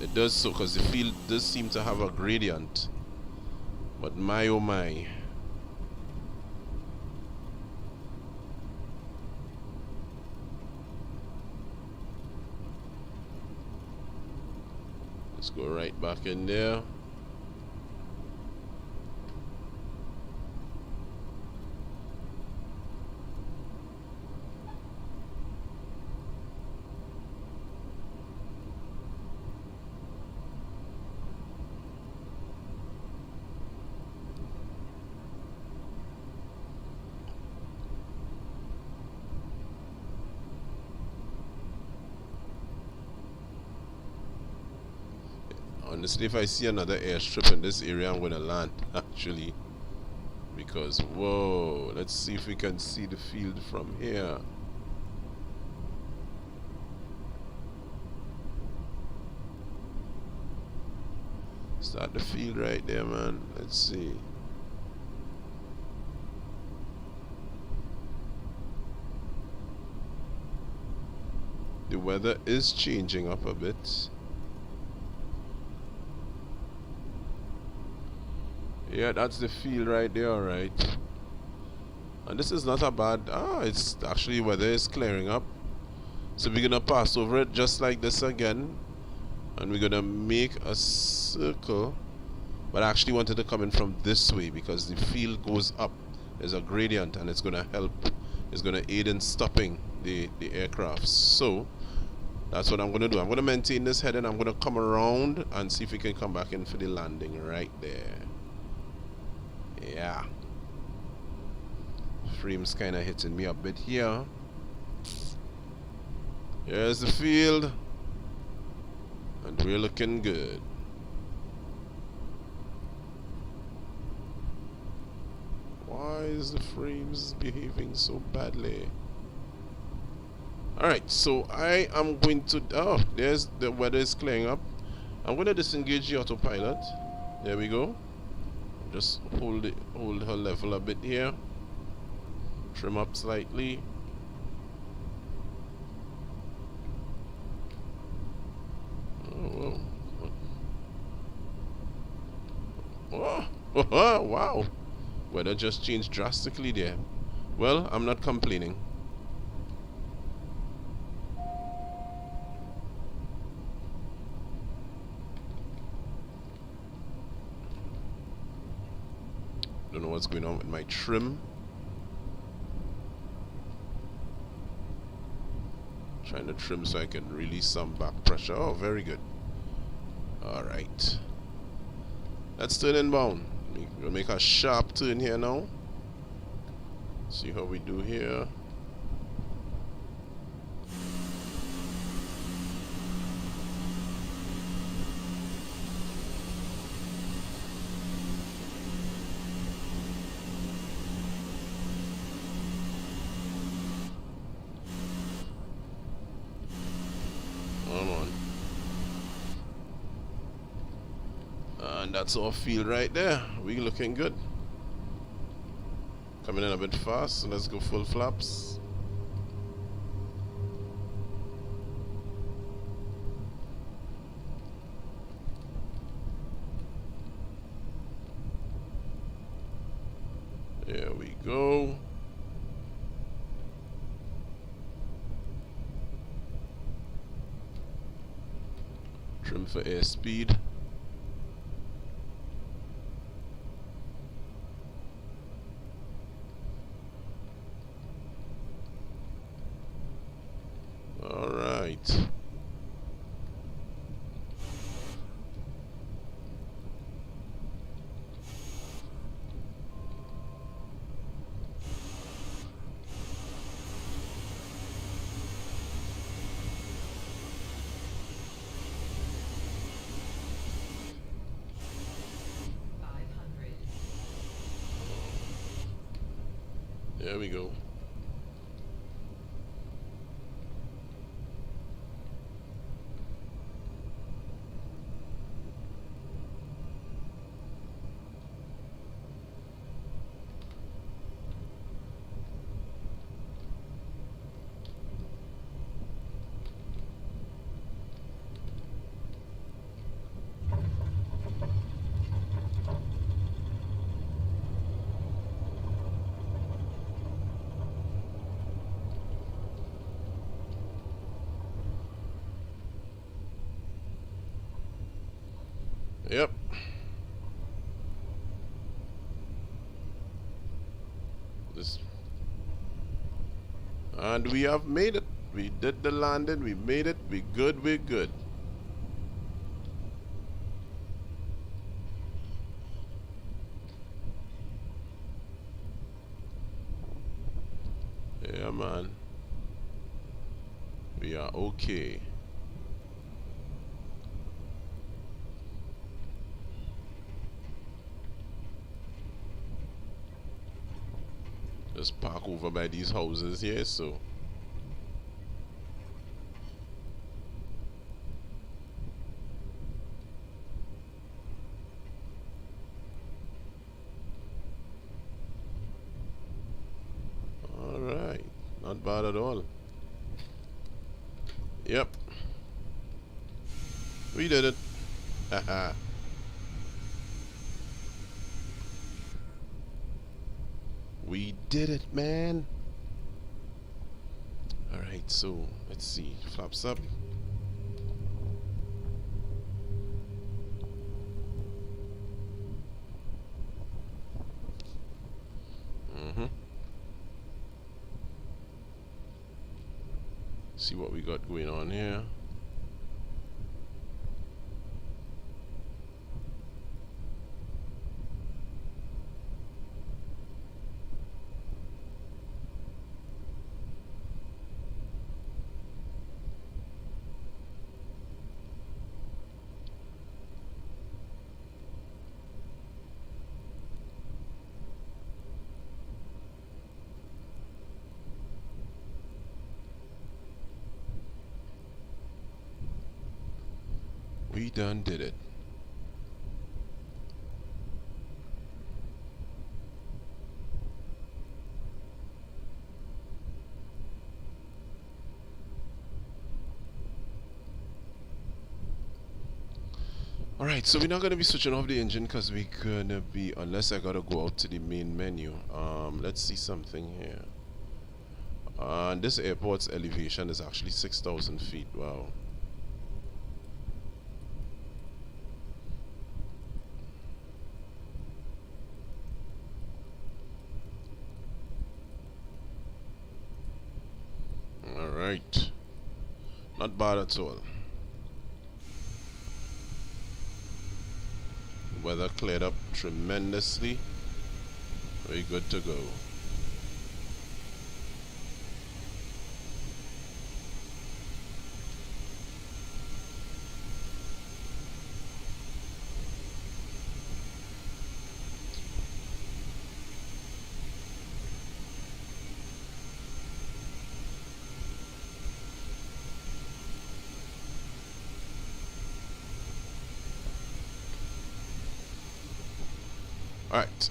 It does so because the field does seem to have a gradient. But my oh my. Let's go right back in there. Honestly, if I see another airstrip in this area, I'm gonna land actually, because whoa, let's see if we can see the field from here. Start the field right there, man. Let's see. The weather is changing up a bit. Yeah, that's the field right there, alright. And this is not a bad... it's actually weather is clearing up. So we're gonna pass over it just like this again. And we're gonna make a circle. But I actually wanted to come in from this way because the field goes up. There's a gradient and it's gonna help. It's gonna aid in stopping the aircraft. So that's what I'm gonna do. I'm gonna maintain this head and I'm gonna come around and see if we can come back in for the landing right there. Yeah, frame's kind of hitting me a bit here. Here's the field, and we're looking good. Why is the frames behaving so badly? Alright, so I am going to... oh, there's the weather is clearing up. I'm going to disengage the autopilot. There we go. Just hold her level a bit here. Trim up slightly. Wow. Weather just changed drastically there. Well, I'm not complaining. Don't know what's going on with my trim. Trying to trim so I can release some back pressure. Oh, very good. Alright. Let's turn inbound. We'll make a sharp turn here now. See how we do here. Come on. And that's our field right there. We looking good. Coming in a bit fast, so let's go full flaps. There we go. Trim for airspeed. All right. There we go. Yep. And we have made it. We did the landing. We made it. We good. We're good. Yeah, man. We are okay. Just park over by these houses here, so alright, not bad at all. Yep, we did it. Haha. We did it, man. Alright, so let's see. Flaps up. See what we got going on here. We done did it. Alright, so we're not gonna be switching off the engine because we're gonna be, unless I gotta go out to the main menu. Let's see something here. This airport's elevation is actually 6,000 feet. Wow. Alright. Not bad at all. Weather cleared up tremendously. Very good to go. Alright,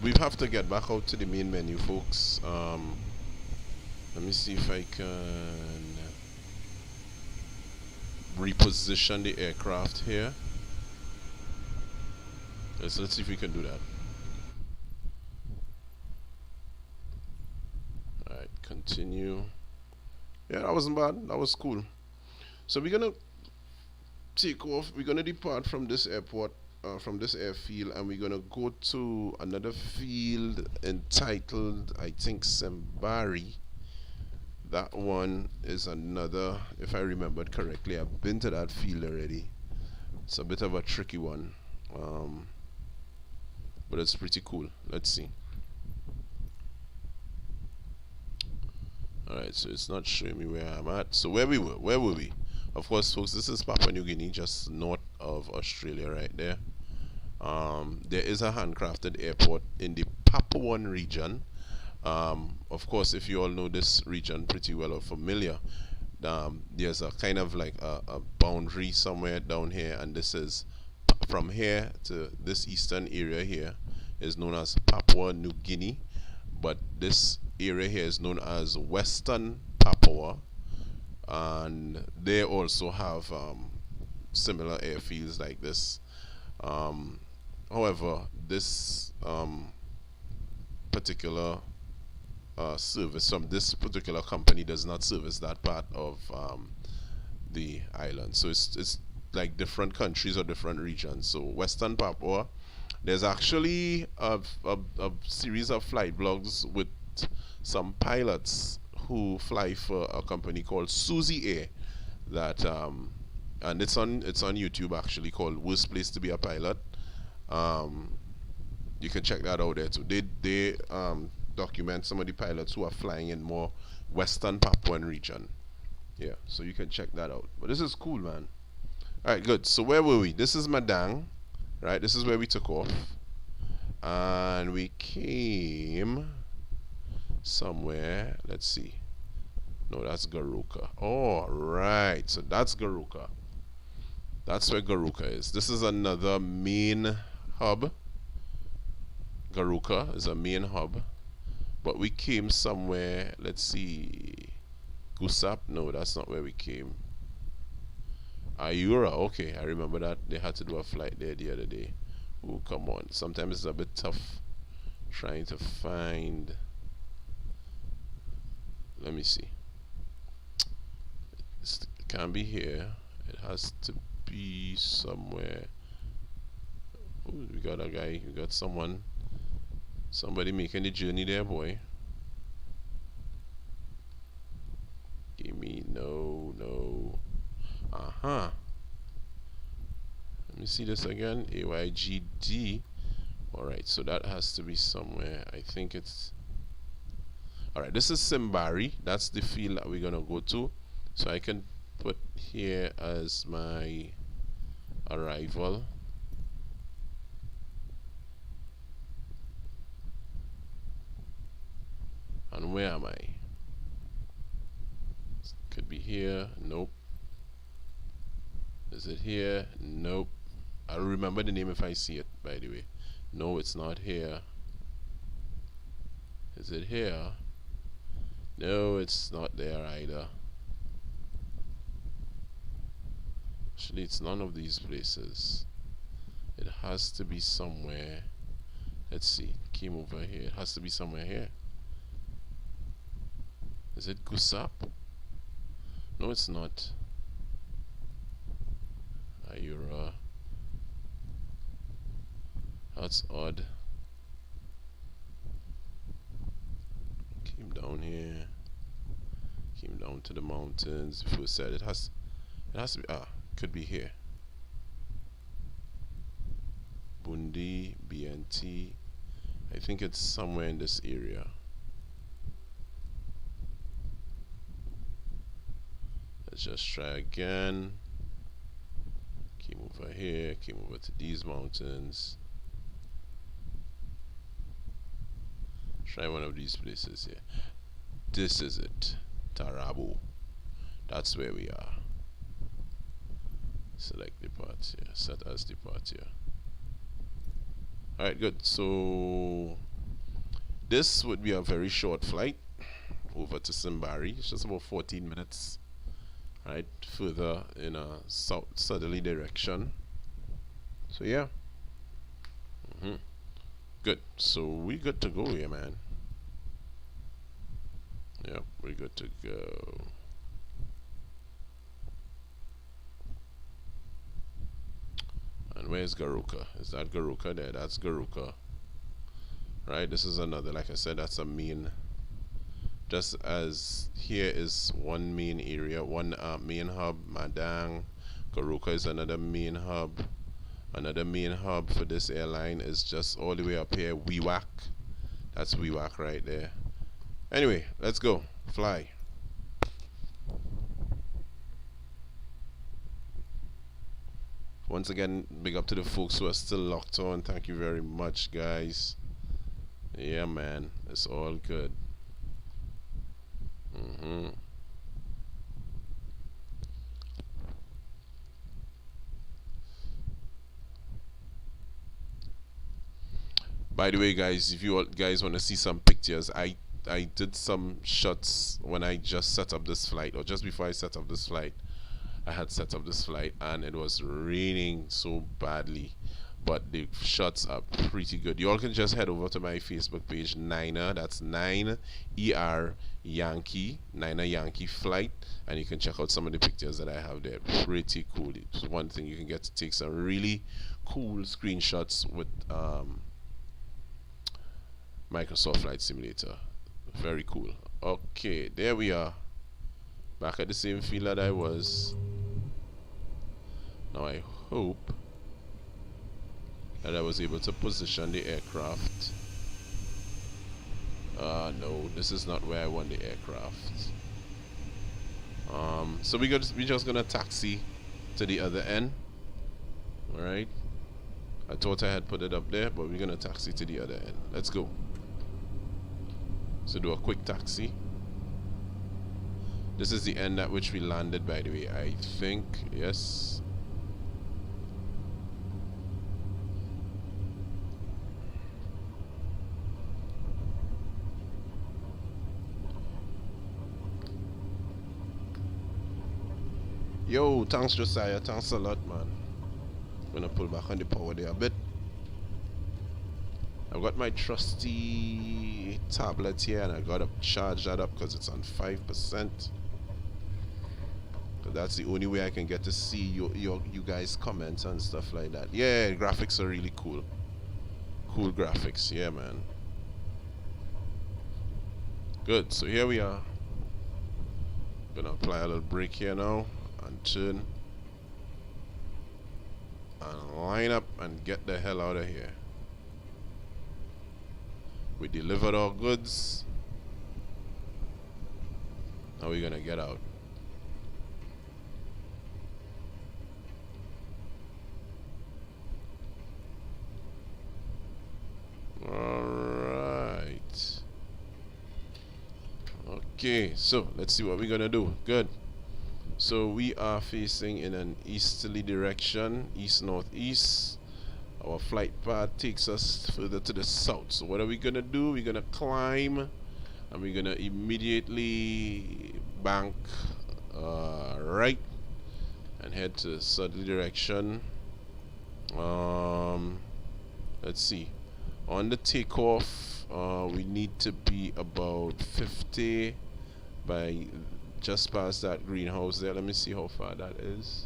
we have to get back out to the main menu, folks. Let me see if I can reposition the aircraft here. Let's see if we can do that. Alright, continue. Yeah, that wasn't bad. That was cool. So we're gonna take off. We're gonna depart from this airport, from this airfield, and we're gonna go to another field entitled, I think, Sembari. That one is another, if I remembered correctly. I've been to that field already. It's a bit of a tricky one, but it's pretty cool. Let's see. Alright, so it's not showing me where I'm at. So where were we? Of course, folks, this is Papua New Guinea, just north of Australia right there. There is a handcrafted airport in the Papuan region. Of course, if you all know this region pretty well or familiar, there's a kind of like a boundary somewhere down here, and this is from here to this eastern area here is known as Papua New Guinea, but this area here is known as Western Papua, and they also have similar airfields like this. However, this particular service from this particular company does not service that part of the island. So it's like different countries or different regions. So Western Papua, there's actually a series of flight blogs with some pilots who fly for a company called Suzy Air, that and it's on YouTube actually, called Worst Place to Be a Pilot. You can check that out there too. They document some of the pilots who are flying in more Western Papuan region. Yeah, so you can check that out. But this is cool, man. Alright, good. So where were we? This is Madang, right? This is where we took off. And we came somewhere. Let's see. No, that's Garuka. Oh, right. So that's Garuka. That's where Garuka is. This is another main hub. Garuka is a main hub. But we came somewhere. Let's see. Gusap? No, that's not where we came. Ayura. Okay, I remember that. They had to do a flight there the other day. Oh, come on. Sometimes it's a bit tough trying to find. Let me see. It can't be here. It has to be somewhere. Ooh, we got a guy. We got somebody making the journey there, boy. Give me no. Let me see this again. AYGD. Alright, so that has to be somewhere. I think it's. Alright, this is Simbari. That's the field that we're gonna go to. So I can put here as my arrival. And where am I? Could be here. Nope. Is it here? Nope. I'll remember the name if I see it, by the way. No, it's not here. Is it here? No, it's not there either. Actually, it's none of these places. It has to be somewhere. Let's see. Came over here. It has to be somewhere here. Is it Gusap? No, it's not. Ayura. That's odd. Came down here. Came down to the mountains. Before said it has to be could be here. Bundi, BNT. I think it's somewhere in this area. Let's just try again. Came over here, came over to these mountains. Try one of these places here. This is it. Tarabo. That's where we are. Select departure. Set as departure. Alright, good. So this would be a very short flight over to Simbari. It's just about 14 minutes. Right, further in a southerly direction. So yeah. Good. So we good to go here, man. Yep, we're good to go. And where's Garuka? Is that Garuka there? That's Garuka. Right, this is another, like I said, that's a main. Just as here is one main area, one main hub, Madang. Garuka is another main hub. Another main hub for this airline is just all the way up here, Wewak. That's Wewak right there. Anyway, let's go. Fly. Once again, big up to the folks who are still locked on. Thank you very much, guys. Yeah, man. It's all good. By the way, guys, if you guys want to see some pictures, I did some shots when I just set up this flight, or just before I set up this flight. I had set up this flight and it was raining so badly, but the shots are pretty good. You all can just head over to my Facebook page, Niner, that's 9ER Yankee, Niner Yankee Flight, and you can check out some of the pictures that I have there. Pretty cool. It's one thing, you can get to take some really cool screenshots with Microsoft Flight Simulator. Very cool. Okay, there we are. Back at the same field that I was. Now I hope that I was able to position the aircraft. No, this is not where I want the aircraft. So we're just gonna taxi to the other end. Alright. I thought I had put it up there, but we're gonna taxi to the other end. Let's go. So do a quick taxi. This is the end at which we landed, by the way. I think, yes. Yo, thanks Josiah, thanks a lot, man. I'm gonna pull back on the power there a bit. I've got my trusty tablet here and I gotta charge that up because it's on 5%. That's the only way I can get to see you guys' comments and stuff like that. Yeah, graphics are really cool. Cool graphics, yeah, man. Good, so here we are. Gonna apply a little brake here now and turn and line up and get the hell out of here. We delivered our goods. Now we're gonna get out. Alright. Okay, so let's see what we're gonna do. Good. So we are facing in an easterly direction, east-northeast. Our flight path takes us further to the south. So what are we gonna do? We're gonna climb and we're gonna immediately bank right and head to southerly direction. Let's see. On the takeoff, we need to be about 50 by just past that greenhouse there. Let me see how far that is.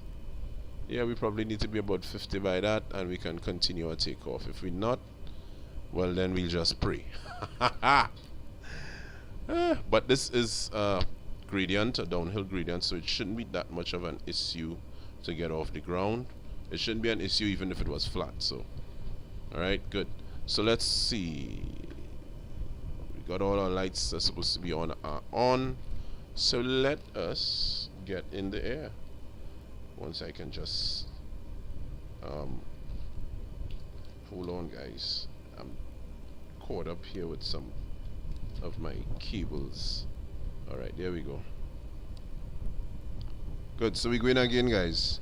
Yeah, we probably need to be about 50 by that, and we can continue our takeoff. If we're not, well, then we'll just pray. But this is gradient, a downhill gradient, so it shouldn't be that much of an issue to get off the ground. It shouldn't be an issue even if it was flat. So, alright, good. So let's see. We got all our lights that's supposed to be on. So let us get in the air. Once I can just hold on, guys. I'm caught up here with some of my cables. Alright, there we go. Good, so we're going again, guys.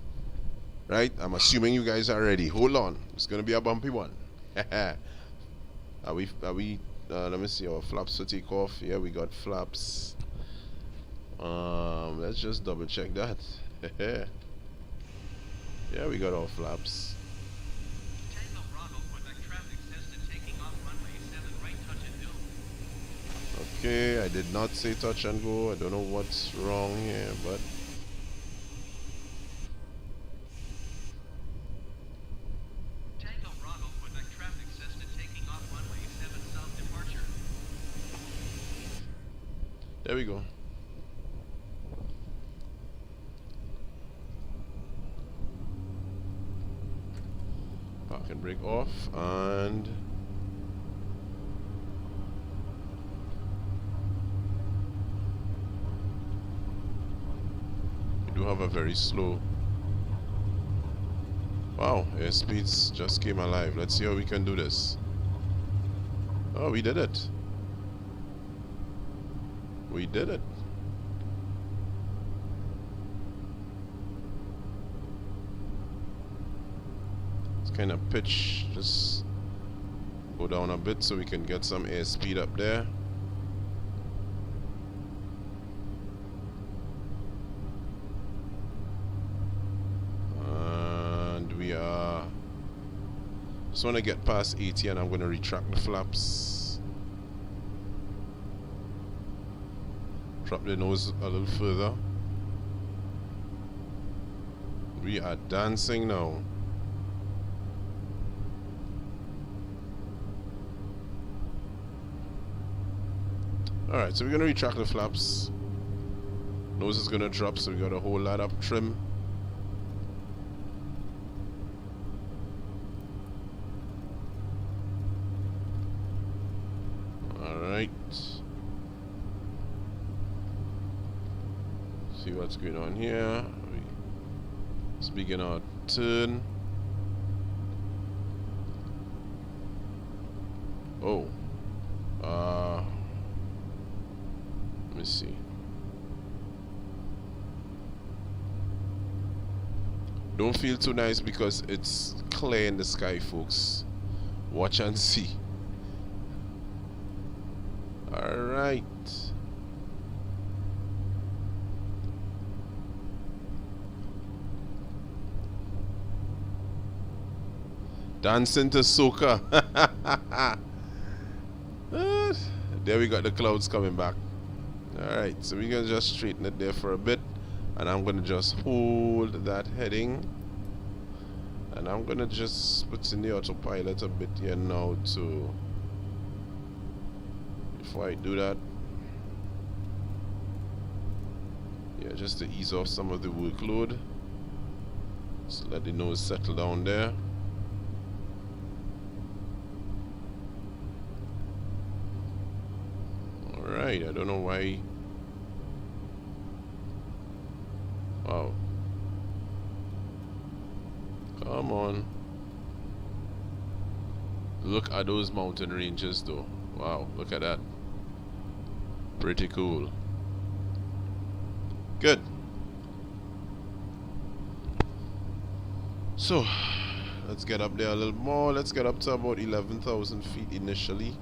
Right, I'm assuming you guys are ready. Hold on, it's gonna be a bumpy one. Are we let me see our flaps to take off. Yeah, we got flaps. Let's just double check that. Yeah, we got our flaps. Okay, I did not say touch and go. I don't know what's wrong here, but there we go. Park and brake off, and we do have a very slow. Wow, airspeeds just came alive. Let's see how we can do this. Oh, we did it. We did it. It's kind of pitch. Just go down a bit so we can get some airspeed up there. And we are just want to get past 80, and I'm going to retract the flaps. Drop the nose a little further. We are dancing now. Alright, so we're going to retract the flaps. Nose is going to drop, so we got a whole lot up trim. Alright. See what's going on here. Let's begin our turn. Oh. Let me see. Don't feel too nice because it's clear in the sky, folks. Watch and see. Alright. Dancing to soca. There we got the clouds coming back. Alright, so we're going to just straighten it there for a bit. And I'm going to just hold that heading. And I'm going to just put in the autopilot a bit here now too. Before I do that. Yeah, just to ease off some of the workload. So let the nose settle down there. Alright, I don't know why. Wow. Come on. Look at those mountain ranges though. Wow, look at that. Pretty cool. Good. So, let's get up there a little more. Let's get up to about 11,000 feet initially.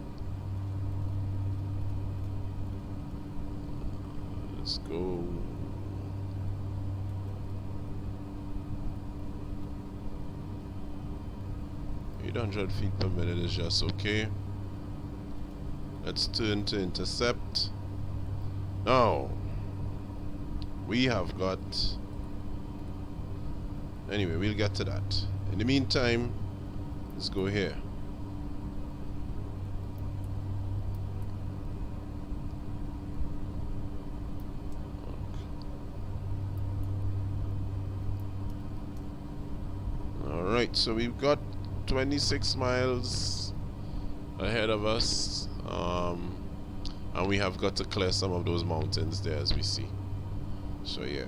Let's go. 800 feet per minute is just okay. Let's turn to intercept. Now, we have got... Anyway, we'll get to that. In the meantime, let's go here. Alright, so we've got 26 miles ahead of us. And we have got to clear some of those mountains there, as we see. So yeah.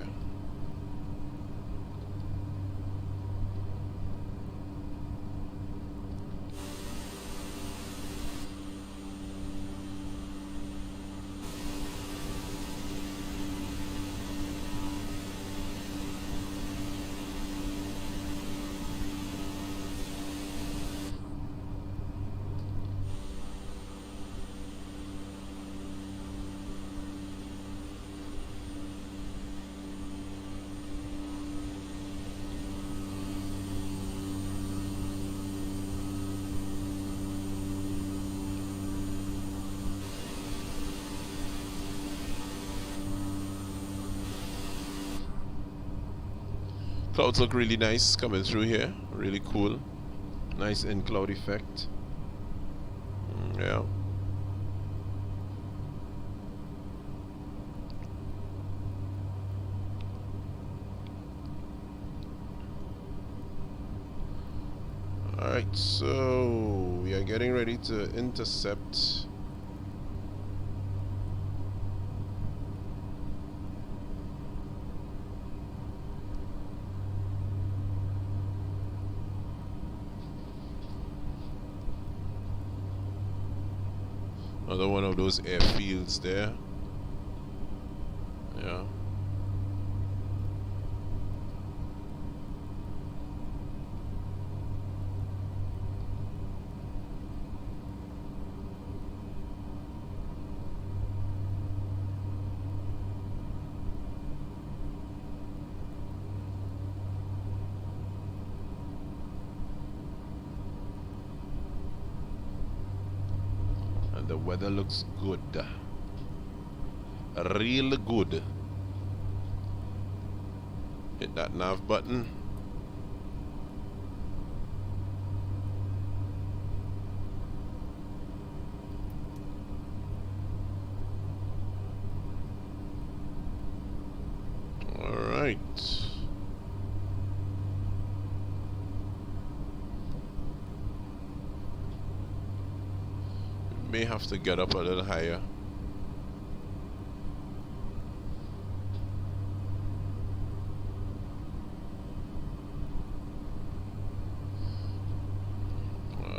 Clouds look really nice coming through here. Really cool. Nice in cloud effect. Yeah. Alright, so we are getting ready to intercept. Another one of those airfields there. Yeah. The weather looks good, real good. Hit that nav button. All right. May have to get up a little higher.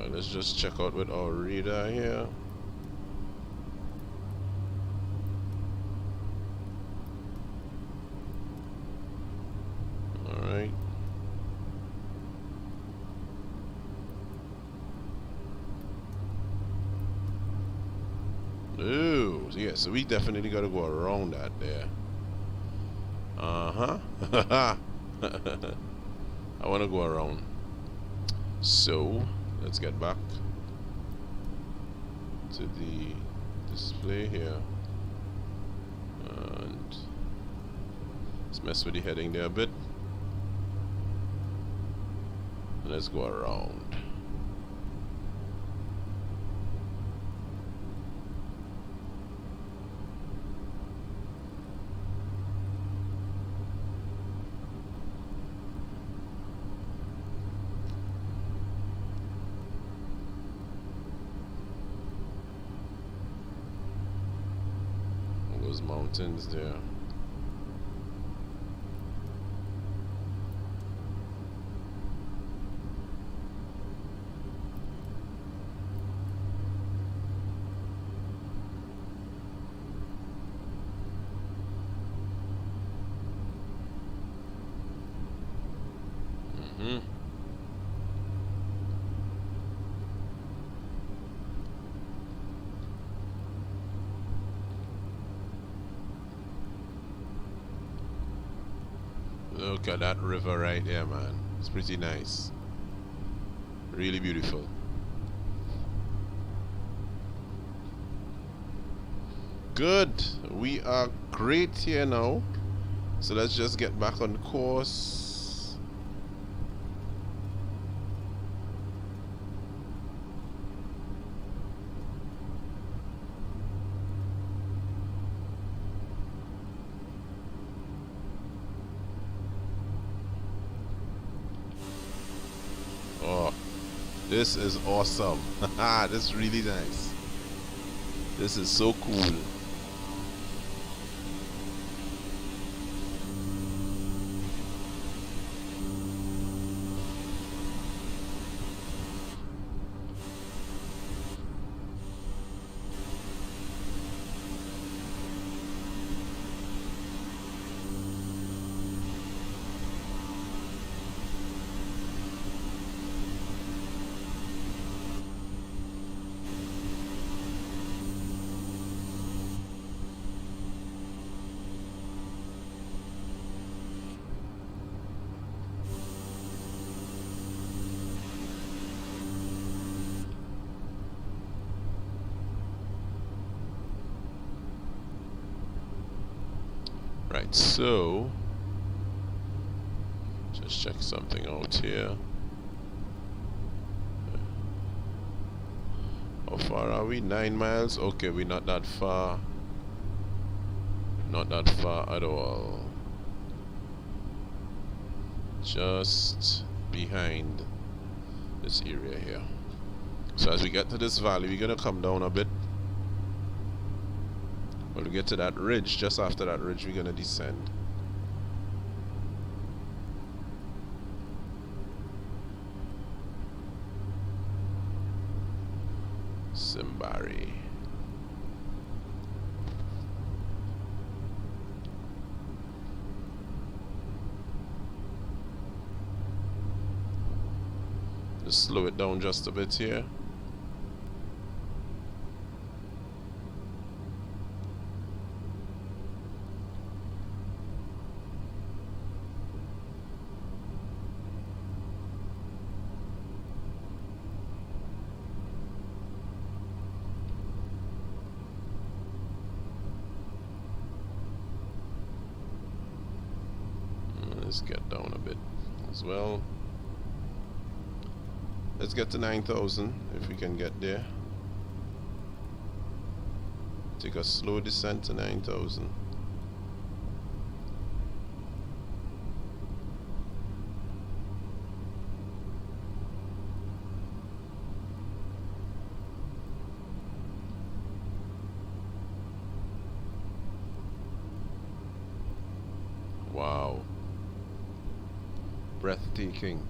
Let's just check out with our radar here. Alright. Ooh, yeah, so we definitely gotta go around that there. I wanna go around. So let's get back to the display here and let's mess with the heading there a bit. Let's go around. Those mountains there. Look at that river right there, man. It's pretty nice. Really beautiful. Good. We are great here now. So let's just get back on course. Oh, this is awesome. This is really nice. This is so cool. Right, so just check something out here. How far are we? 9 miles? Okay, we're not that far. Not that far at all. Just behind this area here. So as we get to this valley, we're gonna come down a bit. When we get to that ridge, just after that ridge, we're gonna descend. Simbari. Just slow it down just a bit here. Let's get down a bit as well. Let's get to 9,000 if we can get there. Take a slow descent to 9,000. Wow. Breathtaking.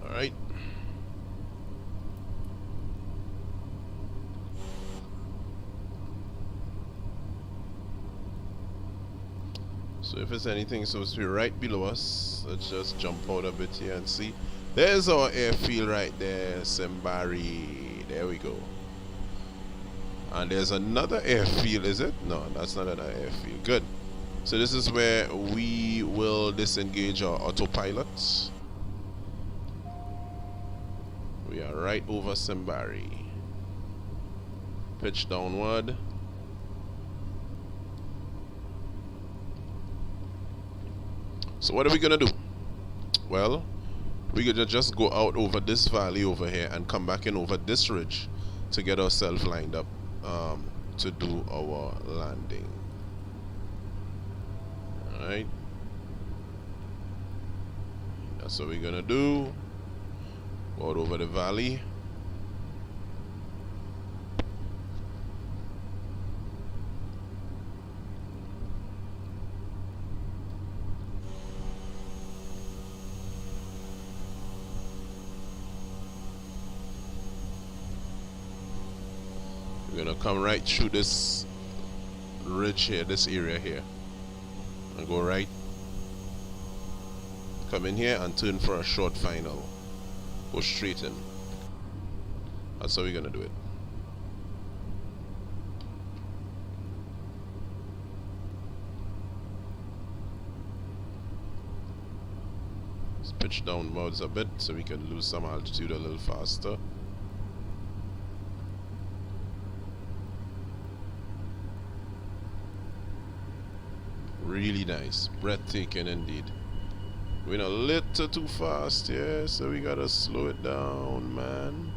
Alright. So if there's anything supposed to be right below us, let's just jump out a bit here and see. There's our airfield right there, Simbari. There we go. And there's another airfield, is it? No, that's not another airfield. Good. So this is where we will disengage our autopilot. We are right over Simbari. Pitch downward. So what are we gonna do? Well, we could just go out over this valley over here and come back in over this ridge to get ourselves lined up to do our landing. Alright. That's what we're gonna do. Go out over the valley. We're gonna come right through this ridge here, this area here, and go right. Come in here and turn for a short final. Go straight in. That's how we're gonna do it. Let's pitch downwards a bit so we can lose some altitude a little faster. Really nice, breathtaking indeed. Going a little too fast here, so we gotta slow it down, man.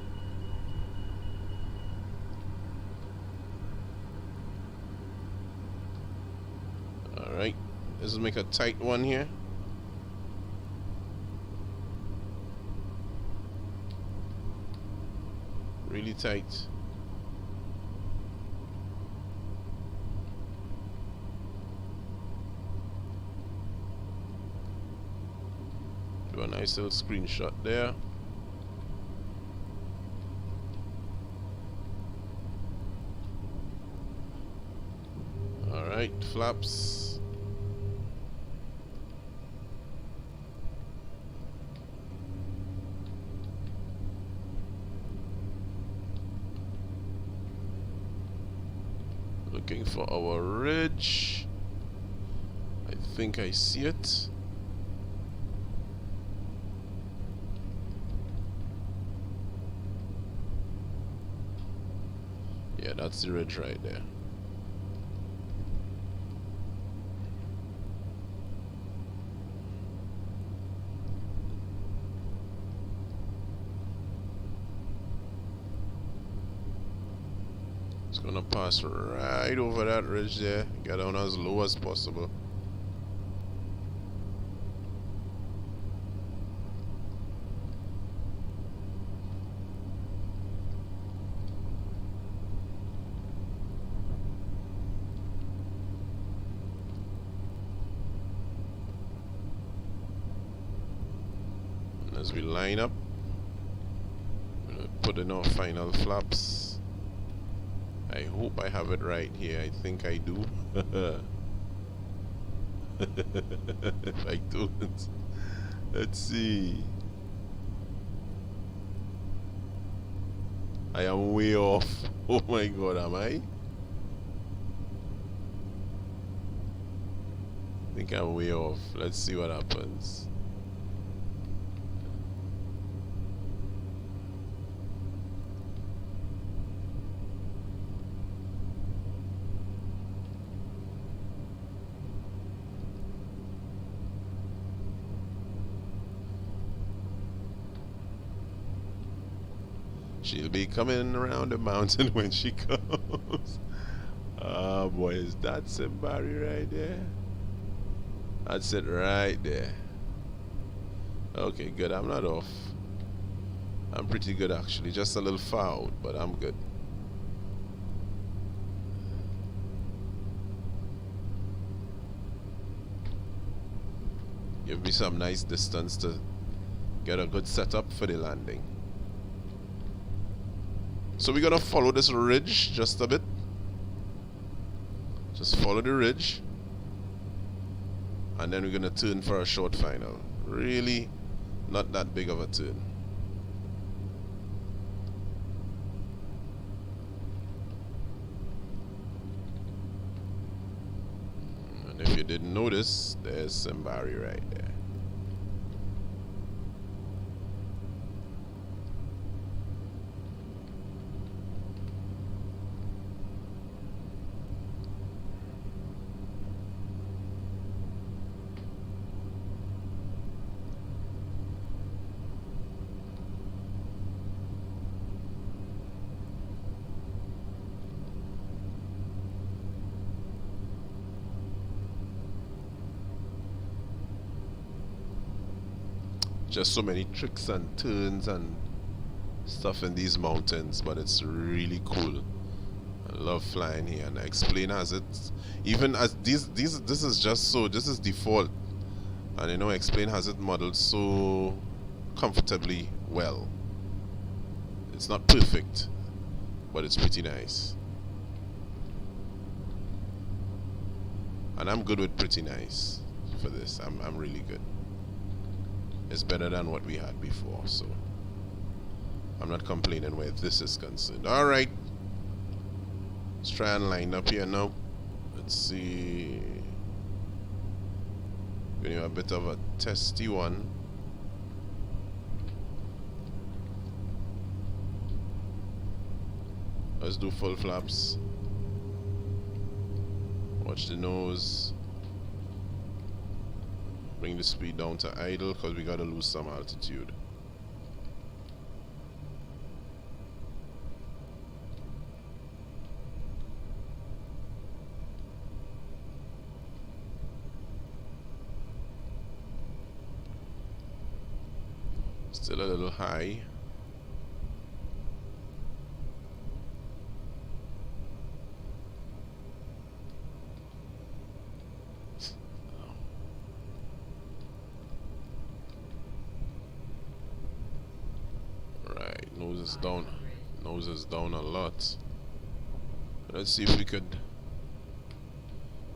Alright, let's make a tight one here. Really tight. Do a nice little screenshot there. Alright, flaps. Looking for our ridge. I think I see it. Yeah, that's the ridge right there. It's gonna pass right over that ridge there. Get down as low as possible. As we line up, I'm gonna put in our final flaps. I hope I have it right here. I think I do. If I don't, let's see. I am way off. Oh my god, am I? I think I'm way off. Let's see what happens. She'll be coming around the mountain when she comes. Ah, boy, is that somebody right there? That's it right there. Okay, good. I'm not off. I'm pretty good actually. Just a little far out, but I'm good. Give me some nice distance to get a good setup for the landing. So we're gonna follow this ridge just a bit. Just follow the ridge. And then we're gonna turn for a short final. Really not that big of a turn. And if you didn't notice, there's Simbari right there. just so many tricks and turns and stuff in these mountains, but it's really cool. I love flying here, and Explain has it. Even as this is just so, this is default, and you know Explain has it modeled so comfortably well. It's not perfect, but it's pretty nice. And I'm good with pretty nice for this. I'm really good. It's better than what we had before, so I'm not complaining where this is concerned. Alright. Let's try and line up here now. Let's see. Gonna have a bit of a testy one. Let's do full flaps. Watch the nose. Bring the speed down to idle because we gotta lose some altitude. Still a little high. Right, nose is down. Nose is down a lot. Let's see if we could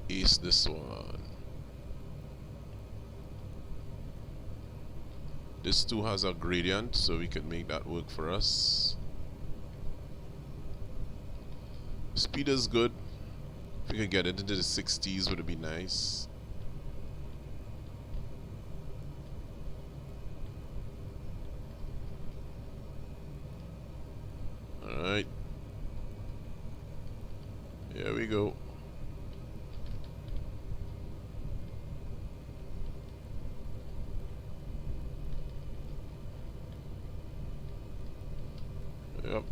ace this one. This too has a gradient, so we could make that work for us. Speed is good. If we could get it into the 60s, would it be nice? Alright. Here we go. Yep.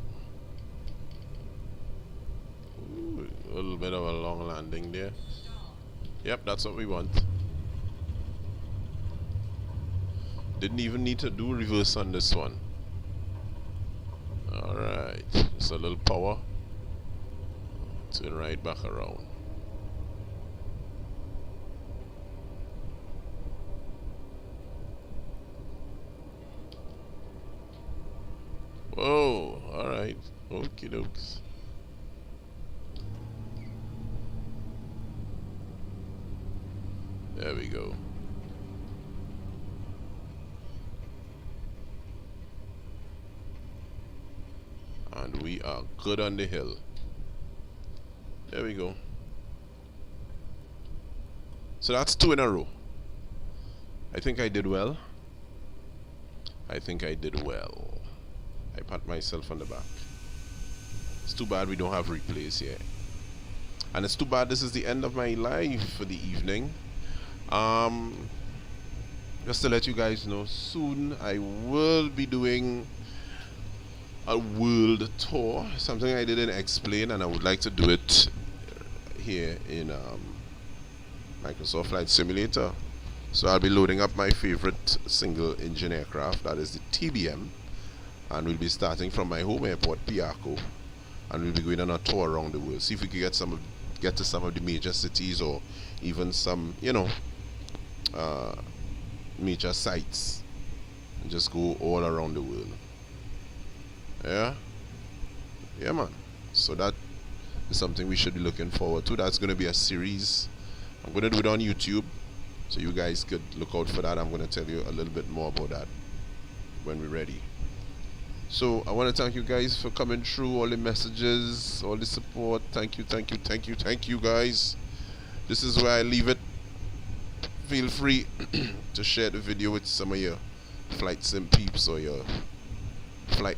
Ooh, a little bit of a long landing there. Yep, that's what we want. Didn't even need to do reverse on this one. Alright, just a little power. Turn right back around. Whoa, alright. Okie dokes. There we go. And we are good on the hill. There we go. So that's 2 in a row. I think I did well. I think I did well. I pat myself on the back. It's too bad we don't have replays here. And it's too bad this is the end of my live for the evening. Just to let you guys know, soon I will be doing a world tour. Something I didn't explain, and I would like to do it here in Microsoft Flight Simulator. So I'll be loading up my favorite single engine aircraft, that is the TBM. And we'll be starting from my home airport, Piako, and we'll be going on a tour around the world. See if we can get to some of the major cities, or even some, you know, major sites, and just go all around the world. Yeah, man. So that is something we should be looking forward to. That's going to be a series. I'm going to do it on YouTube, so you guys could look out for that. I'm going to tell you a little bit more about that when we're ready. So I want to thank you guys for coming through, all the messages, all the support. Thank you guys. This is where I leave it. Feel free to share the video with some of your flight sim peeps or your flight